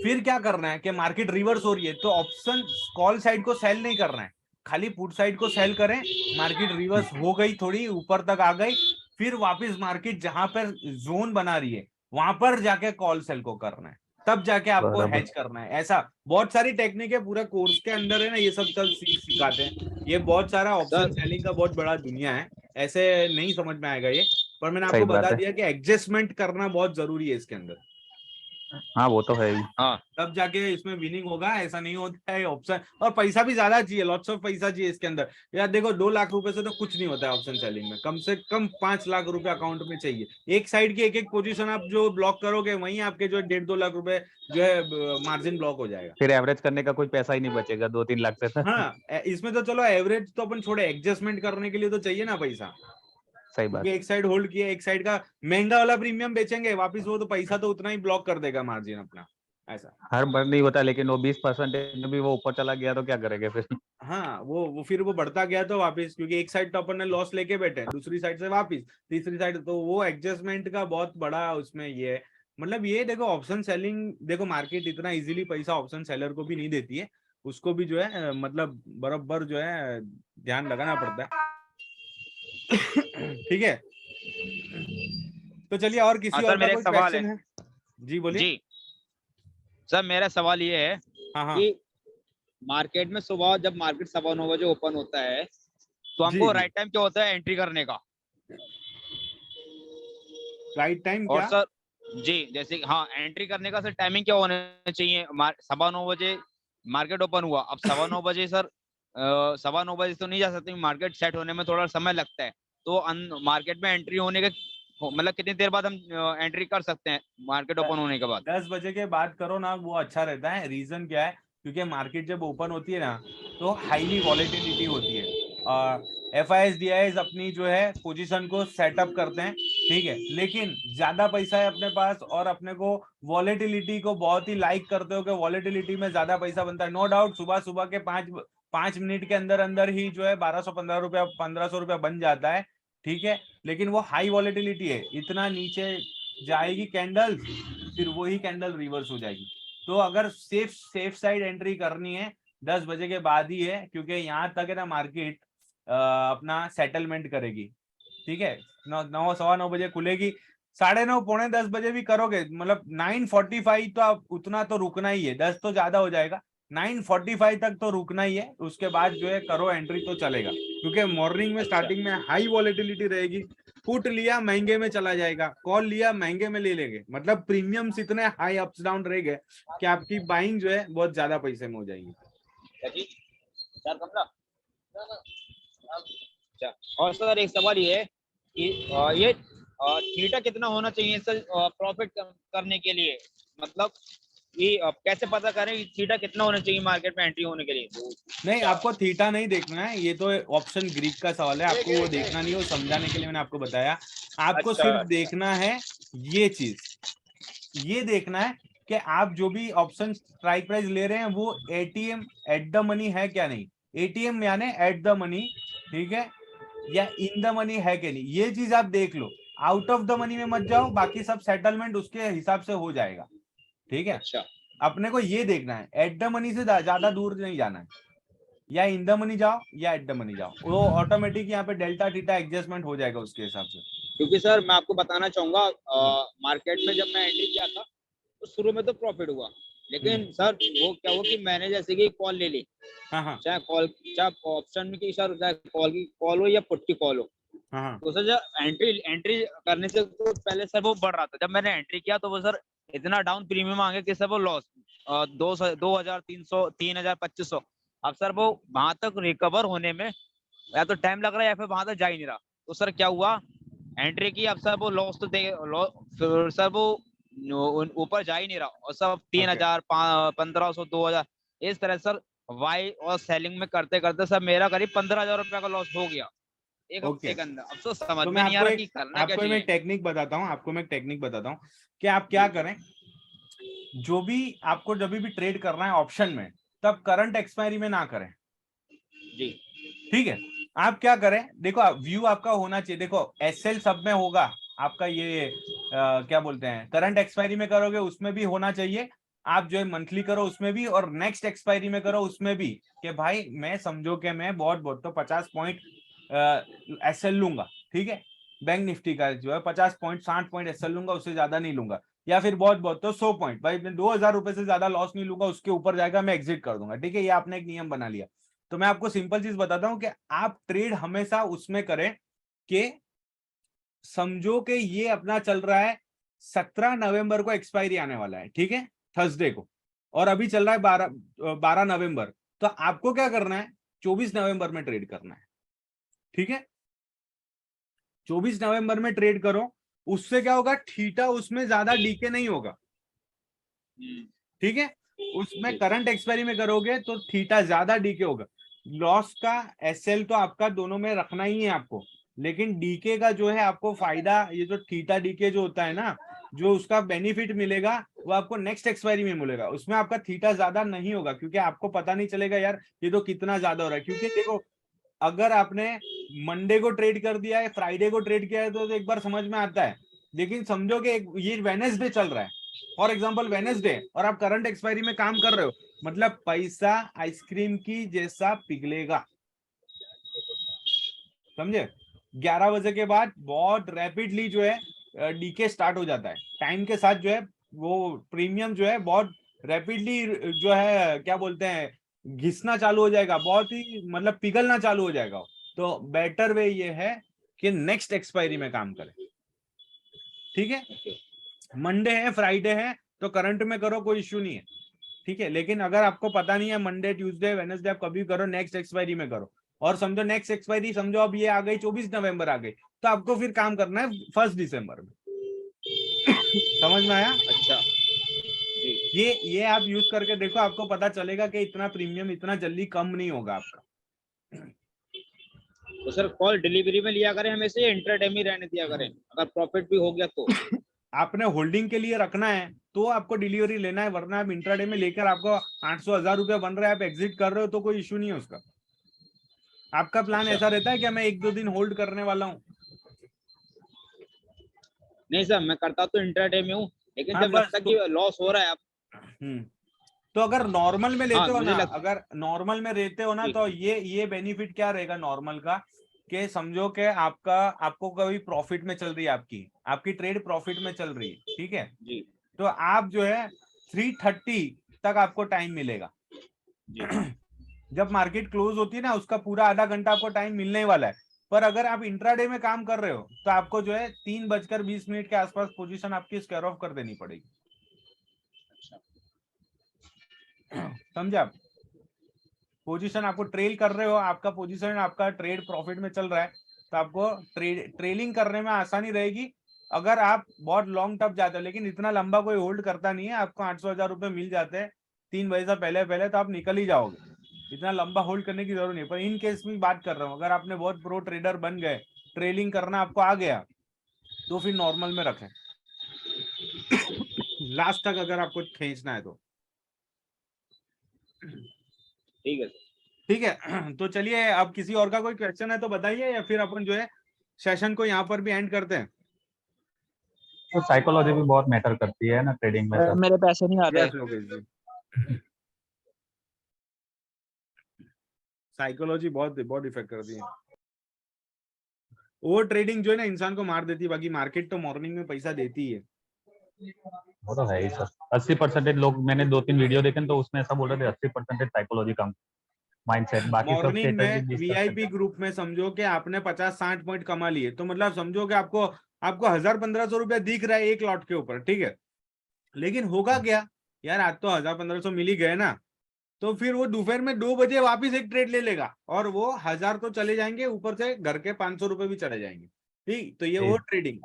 फिर क्या करना है कि मार्केट रिवर्स हो रही है, तो ऑप्शन कॉल साइड को सेल नहीं करना है, खाली पुट साइड को सेल करें। मार्केट रिवर्स हो गई, थोड़ी ऊपर तक आ गई, फिर वापस मार्केट जहां पर जोन बना रही है वहां पर जाके कॉल सेल को करना है, तब जाके आपको बराबर। हेज करना है। ऐसा बहुत सारी टेक्निक है, पूरे कोर्स के अंदर है ना, ये सब सिखाते हैं। ये बहुत सारा ऑप्शन सर सेलिंग का बहुत बड़ा दुनिया है, ऐसे नहीं समझ में आएगा ये। पर मैंने सही आपको बात बता है। दिया कि एडजस्टमेंट करना बहुत जरूरी है इसके अंदर, हाँ वो तो है ही। हाँ तब जाके इसमें विनिंग होगा। ऐसा नहीं होता है ऑप्शन, और पैसा भी ज्यादा चाहिए, लॉट्स ऑफ पैसा चाहिए इसके अंदर। यार देखो 2 लाख रुपए से तो कुछ नहीं होता है ऑप्शन सेलिंग में, कम से कम 5 लाख रुपए अकाउंट में चाहिए। एक साइड की एक एक पोजीशन आप जो ब्लॉक करोगे, वहीं आपके जो 1.5-2 लाख रुपए जो है मार्जिन ब्लॉक हो जाएगा। फिर एवरेज करने का कोई पैसा ही नहीं बचेगा 2-3 लाख से तो। हाँ, इसमें तो चलो एवरेज तो अपन छोड़े, एडजस्टमेंट करने के लिए तो चाहिए ना पैसा, सही क्योंकि बात। एक साइड होल्ड किया, एक साइड का महंगा वाला प्रीमियम बेचेंगे वापिस, वो तो पैसा तो उतना ही ब्लॉक कर देगा मार्जिन अपना, ऐसा। हर बार नहीं होता लेकिन वो 20% में भी वो ऊपर चला गया तो क्या करेंगे फिर। हाँ, वो फिर वो बढ़ता गया तो वापस, क्योंकि एक साइड तो अपन ने लॉस लेके बैठे हैं, दूसरी साइड से वापस, तीसरी साइड, तो वो एडजस्टमेंट का बहुत बड़ा उसमें ये है। मतलब ये देखो ऑप्शन सेलिंग, देखो मार्केट इतना इजीली पैसा ऑप्शन सेलर को भी नहीं देती है, उसको भी जो है मतलब बराबर जो है ध्यान लगाना पड़ता है। ठीक है, तो चलिए, और हाँ किसी सर और का मेरा एक कोई सवाल है क्वेश्चन है? जी बोलिए। जी। सर मेरा सवाल ये है हाँ हाँ कि मार्केट में सुबह जब मार्केट 9:15 बजे ओपन होता है तो जी हमको जी, राइट टाइम क्या होता है एंट्री करने का? राइट टाइम और क्या? सर जी जैसे हाँ एंट्री करने का सर टाइमिंग क्या होना चाहिए? 9:15 बजे मार्केट ओपन हुआ, अब 9:15 बजे सर 9:15 बजे तो नहीं जा सकते, मार्केट सेट होने में थोड़ा समय लगता है, तो मार्केट में एंट्री होने के मतलब कितनी देर बाद हम एंट्री कर सकते हैं मार्केट ओपन होने के बाद? 10 बजे के बाद करो ना, वो अच्छा रहता है। रीजन क्या है, क्योंकि मार्केट जब ओपन होती है ना, तो हाईली वॉलेटिलिटी होती है, और FIS DIS अपनी जो है पोजीशन को सेटअप करते हैं, ठीक है, लेकिन ज्यादा पैसा है अपने पास और अपने को वॉलेटिलिटी को बहुत ही लाइक करते हो कि वॉलेटिलिटी में ज्यादा पैसा बनता है, नो डाउट सुबह सुबह के 5 मिनट के अंदर अंदर ही जो है 1215 रुपया बन जाता है, ठीक है, लेकिन वो हाई वॉलेटिलिटी है, इतना नीचे जाएगी कैंडल फिर वही कैंडल रिवर्स हो जाएगी। तो अगर सेफ साइड एंट्री करनी है 10 बजे के बाद ही है, क्योंकि यहाँ तक है ना मार्केट अपना सेटलमेंट करेगी, ठीक है, 9 सवा 9 बजे खुलेगी, 9:30 पौने 10 बजे भी करोगे, मतलब 9:45 तो आप उतना तो रुकना ही है, 10 तो ज्यादा हो जाएगा, 9:45 तक तो रुकना ही है, उसके बाद जो है करो एंट्री तो चलेगा, क्योंकि मॉर्निंग में स्टार्टिंग में हाई वॉलेटिलिटी रहेगी, पुट लिया महंगे में चला जाएगा, कॉल लिया महंगे में ले लेंगे, मतलब प्रीमियम्स इतने हाई अप्स डाउन रहेंगे कि आपकी बाइंग जो है बहुत ज्यादा पैसे में हो जाएगी। और सर एक सवाल ये है कि ये थीटा कितना होना चाहिए सर प्रॉफिट करने के लिए, मतलब कि कैसे पता करें कि थीटा कितना होना चाहिए मार्केट में एंट्री होने के लिए? नहीं, आपको थीटा नहीं देखना है, ये तो ऑप्शन ग्रीक का सवाल है, आपको वो देखना नहीं है, वो समझाने के लिए मैंने आपको बताया, आपको सिर्फ देखना है ये चीज, ये देखना है कि आप जो भी ऑप्शन स्ट्राइक प्राइस ले रहे हैं वो एटीएम एट द मनी है क्या नहीं, एटीएम यानी एट द मनी, ठीक है, या इन द मनी है कि नहीं, ये चीज आप देख लो, आउट ऑफ द मनी में मत जाओ, बाकी सब सेटलमेंट उसके हिसाब से हो जाएगा, ठीक है। अच्छा, अपने को ये देखना है एट द मनी से ज्यादा दूर नहीं जाना है, या इन द मनी जाओ या एट द मनी जाओ, वो ऑटोमेटिक यहाँ पे डेल्टा थीटा एडजस्टमेंट हो जाएगा उसके हिसाब से। क्योंकि सर मैं आपको बताना चाहूंगा मार्केट में जब मैं एंट्री किया था तो शुरू में तो प्रॉफिट हुआ, लेकिन सर वो क्या हुआ कि मैंने जैसे कि कॉल ले ली, चाहे ऑप्शन में की सर, चाहे कॉल हो या पुट की कॉल हो, तो सर जब एंट्री करने से तो पहले सर वो बढ़ रहा था, जब मैंने एंट्री किया तो वो सर इतना डाउन प्रीमियम आ गया कि सर वो लॉस 2,300 3,000 अब सर वो वहां तक रिकवर होने में या तो टाइम लग रहा है या फिर वहां तक जा ही नहीं रहा, तो सर क्या हुआ एंट्री की, अब सर वो लॉस तो फिर सर वो ऊपर जा ही नहीं रहा, और सब 3,000 1,500 2,000 इस तरह सर बाई और सेलिंग में करते करते सर मेरा करीब 15,000 रुपया का लॉस हो गया एक हफ्ते के अंदर। अब तो समझ में नहीं आ रहा कि करना क्या चाहिए। मैं टेक्निक बताता हूँ, आपको मैं टेक्निक बताता हूँ कि आप क्या करें, जो भी आपको जब भी ट्रेड करना है ऑप्शन में, तब करंट एक्सपायरी में ना करें जी, ठीक है। आप क्या करें, देखो व्यू आपका होना चाहिए, देखो एसएल सब में होगा आपका, ये क्या बोलते हैं करंट एक्सपायरी में करोगे उसमें भी होना चाहिए, आप जो है मंथली करो उसमें भी, और नेक्स्ट एक्सपायरी में करो उसमें भी, कि भाई मैं समझो कि मैं बहुत तो 50 पॉइंट एसएल लूंगा, ठीक है, बैंक निफ्टी का जो है 50 पॉइंट 60 पॉइंट एसएल लूंगा, उससे ज्यादा नहीं लूंगा, या फिर बहुत तो 100 पॉइंट, भाई मैं 2,000 रुपए से ज्यादा लॉस नहीं लूंगा, उसके ऊपर जाएगा मैं एग्जिट कर दूंगा, ठीक है, ये आपने एक नियम बना लिया। तो मैं आपको सिंपल चीज बताता हूं कि आप ट्रेड हमेशा उसमें करें कि समझो कि ये अपना चल रहा है 17 नवंबर को एक्सपायरी आने वाला है, ठीक है, थर्सडे को, और अभी चल रहा है 12 नवंबर, तो आपको क्या करना है 24 नवंबर में ट्रेड करना है, ठीक है, 24 नवंबर में ट्रेड करो, उससे क्या होगा थीटा उसमें ज्यादा डीके नहीं होगा, ठीक है, उसमें करंट एक्सपायरी में करोगे तो थीटा ज्यादा डीके होगा, लॉस का एसएल तो आपका दोनों में रखना ही है आपको, लेकिन डीके का जो है आपको फायदा, ये जो थीटा डीके जो होता है ना, जो उसका बेनिफिट मिलेगा वो आपको नेक्स्ट एक्सपायरी में मिलेगा, उसमें आपका थीटा ज्यादा नहीं होगा, क्योंकि आपको पता नहीं चलेगा यार ये तो कितना ज्यादा हो रहा है, क्योंकि देखो अगर आपने मंडे को ट्रेड कर दिया है, फ्राइडे को ट्रेड किया है तो एक बार समझ में आता है, लेकिन समझो कि ये वेडनेसडे चल रहा है फॉर एग्जांपल वेडनेसडे, और आप करंट एक्सपायरी में काम कर रहे हो, मतलब पैसा आइसक्रीम की जैसा पिघलेगा, समझे, 11 बजे के बाद बहुत रैपिडली जो है डीके स्टार्ट हो जाता है, टाइम के साथ जो है वो प्रीमियम जो है बहुत रैपिडली जो है क्या बोलते हैं घिसना चालू हो जाएगा, बहुत ही मतलब पिघलना चालू हो जाएगा, तो बेटर वे ये है कि नेक्स्ट एक्सपायरी में काम करें, ठीक है, मंडे है फ्राइडे है तो करंट में करो कोई इश्यू नहीं है, ठीक है, लेकिन अगर आपको पता नहीं है मंडे ट्यूसडे वेडनेसडे आप कभी करो, नेक्स्ट एक्सपायरी में करो, और समझो नेक्स्ट एक्सपायरी समझो अब ये आ गई 24 नवंबर आ गई, तो आपको फिर काम करना है 1 दिसंबर में समझ में आया? अच्छा, ये आप यूज करके देखो, आपको पता चलेगा कि इतना प्रीमियम इतना जल्दी कम नहीं होगा आपका। तो सर कॉल डिलीवरी में लिया करें हमेशा, या इंट्राडे में रहने दिया करें अगर प्रॉफिट भी हो गया तो? आपने होल्डिंग के लिए रखना है तो आपको डिलीवरी लेना है, वरना आप इंट्राडे में लेकर आपको 800-1000 रुपया बन रहा है, आप एग्जिट कर रहे हो तो कोई इश्यू नहीं है उसका। आपका प्लान ऐसा रहता है कि मैं 1-2 दिन होल्ड करने वाला हूँ? नहीं सर, मैं करता तो इंट्राडे में हूँ, लेकिन हाँ, जब बस लगता कि लॉस हो रहा है आप। तो अगर नॉर्मल में लेते हो मुझे ना, अगर नॉर्मल में रहते हो ना, जी। तो ये बेनिफिट क्या रहेगा नॉर्मल का, कि समझो कि आपको कभी प्रॉफिट में चल रही है, आपकी ट्रेड प्रॉफिट में चल रही है, ठीक है, जी तो आप जो है 3:30 तक आपको टाइम मिलेगा। जी जब मार्केट क्लोज होती है ना, उसका पूरा आधा घंटा आपको टाइम मिलने ही वाला है। पर अगर आप इंट्राडे में काम कर रहे हो तो आपको जो है 3:20 के आसपास पोजीशन आपकी स्क्वायर ऑफ कर देनी पड़ेगी। समझे आप? पोजीशन आपको ट्रेल कर रहे हो, आपका पोजीशन आपका ट्रेड प्रॉफिट में चल रहा है, तो आपको ट्रेलिंग करने में आसानी रहेगी अगर आप बहुत लॉन्ग टर्म जाते हो। लेकिन इतना लंबा कोई होल्ड करता नहीं है, आपको 800-1000 रुपए मिल जाते हैं 3 बजे से पहले पहले, तो आप निकल ही जाओगे, इतना लंबा होल्ड करने की जरूरत नहीं। पर इन केस में बात कर रहा हूँ, अगर आपने बहुत प्रो ट्रेडर बन गए, ट्रेलिंग करना आपको आ गया, तो फिर नॉर्मल में रखें लास्ट तक अगर आपको खींचना है तो। ठीक है। ठीक है, तो चलिए, अब किसी और का कोई क्वेश्चन है तो बताइए, या फिर अपन जो है सेशन को यहाँ पर भी एंड करते हैं। तो साइकोलॉजी भी बहुत मैटर करती है ना ट्रेडिंग में सर। मेरे पैसे नहीं आ रहे। यस लोकेश जी, साइकोलॉजी बहुत बहुत इफेक्ट करती है। ओवर ट्रेडिंग जो है ना इंसान को मार देती है, बाकी मार्केट तो मॉर्निंग में पैसा देती है। वो तो है ही सर। 80% लोग, मैंने 2-3 वीडियो देखे तो उसमें ऐसा बोल रहे थे 80% साइकोलॉजी का माइंडसेट, बाकी सब मॉर्निंग स्ट्रेटजी में 20%। वीआईपी ग्रुप में समझो कि आपने 50-60 पॉइंट कमा लिए, तो मतलब समझो कि आपको 1000-1500 रुपया दिख रहा है एक लॉट के ऊपर, ठीक है, लेकिन होगा क्या यार, आज तो 1000-1500 मिल ही गए ना, तो फिर वो दोपहर में 2 बजे वापिस एक ट्रेड ले लेगा और वो 1000 तो चले जाएंगे, ऊपर से घर के 500 रुपए भी चले जाएंगे। ठीक, तो ये ओवर ट्रेडिंग,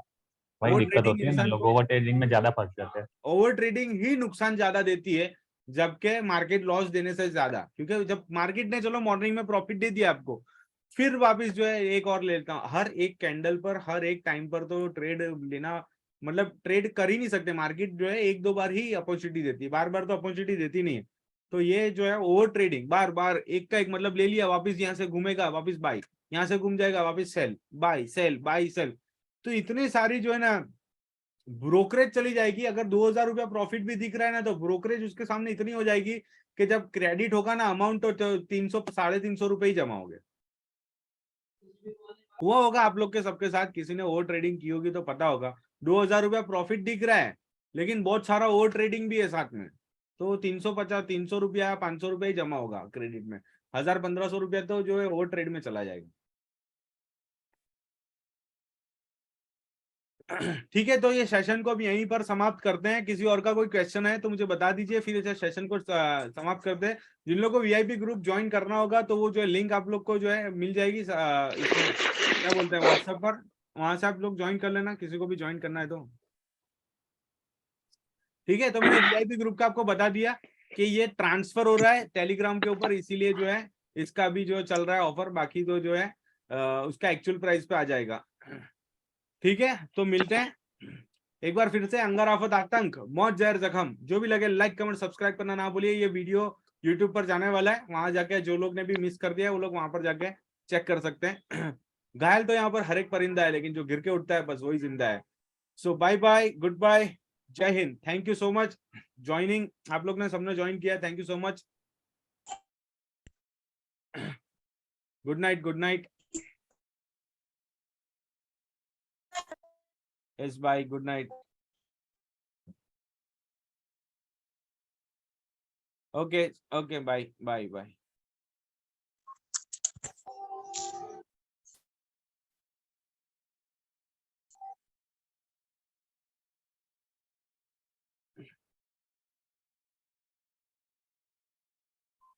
वही ओवर दिक्कत ट्रेडिंग होती है ना, इंसान लोग को, ओवर ट्रेडिंग में ज्यादा फंस जाते हैं। ओवर ट्रेडिंग ही नुकसान ज्यादा देती है जबकि मार्केट लॉस देने से ज्यादा, क्योंकि जब मार्केट ने चलो मॉर्निंग में प्रॉफिट दे दिया आपको, फिर वापस जो है एक और लेता हूँ, हर एक कैंडल पर हर एक टाइम पर तो ट्रेड लेना, मतलब ट्रेड कर ही नहीं सकते। मार्केट जो है 1-2 बार ही अपॉर्चुनिटी देती है, बार बार तो अपॉर्चुनिटी देती नहीं है। तो ये जो है ओवर ट्रेडिंग, बार बार एक का एक मतलब ले लिया, वापस यहाँ से घूमेगा वापस बाई, यहाँ से घूम जाएगा वापस cell by cell by cell, तो इतनी सारी जो है ना ब्रोकरेज चली जाएगी। अगर 2000 रुपया प्रॉफिट भी दिख रहा है ना, तो ब्रोकरेज उसके सामने इतनी हो जाएगी कि जब क्रेडिट होगा ना अमाउंट, तो 300-350 रुपए ही जमा हो गए। हुआ होगा आप लोग के सबके साथ, किसी ने ओवर ट्रेडिंग की होगी तो पता होगा, 2000 रुपया प्रॉफिट दिख रहा है लेकिन बहुत सारा ओवर ट्रेडिंग भी है साथ में, तो 300 रुपया 500 रुपया ही जमा होगा क्रेडिट में, 1000-1500 रुपया तो जो है ओवर ट्रेड में चला जाएगा। ठीक है, तो ये सेशन को अब यहीं पर समाप्त करते हैं। किसी और का कोई क्वेश्चन है तो मुझे बता दीजिए, फिर इस सेशन को समाप्त करते हैं। जिन लोगों को वीआईपी ग्रुप ज्वाइन करना होगा तो वो जो है लिंक आप लोग को जो है मिल जाएगी इसमें क्या बोलते हैं व्हाट्सएप पर, वहां से आप लोग ज्वाइन कर लेना, किसी को भी ज्वाइन करना है तो। ठीक है, तो मैंने वीआईपी ग्रुप का आपको बता दिया कि ये ट्रांसफर हो रहा है टेलीग्राम के ऊपर, इसीलिए जो है इसका भी जो चल रहा है ऑफर, बाकी तो जो है उसका एक्चुअल प्राइस पे आ जाएगा। ठीक है, तो मिलते हैं एक बार फिर से। अंगर आफत आतंक मौत जहर जख्म, जो भी लगे लाइक कमेंट सब्सक्राइब करना ना भूलिए। ये वीडियो यूट्यूब पर जाने वाला है, वहां जाके जो लोग ने भी मिस कर दिया है वो लोग वहां पर जाके चेक कर सकते हैं। घायल तो यहाँ पर हर एक परिंदा है, लेकिन जो गिर के उठता है बस वही जिंदा है। So bye bye, good bye, जय हिंद, thank you so much joining. आप लोग ने सबने ज्वाइन किया, thank you so much. Good night, good night, yes bye, good night, okay okay, bye bye bye.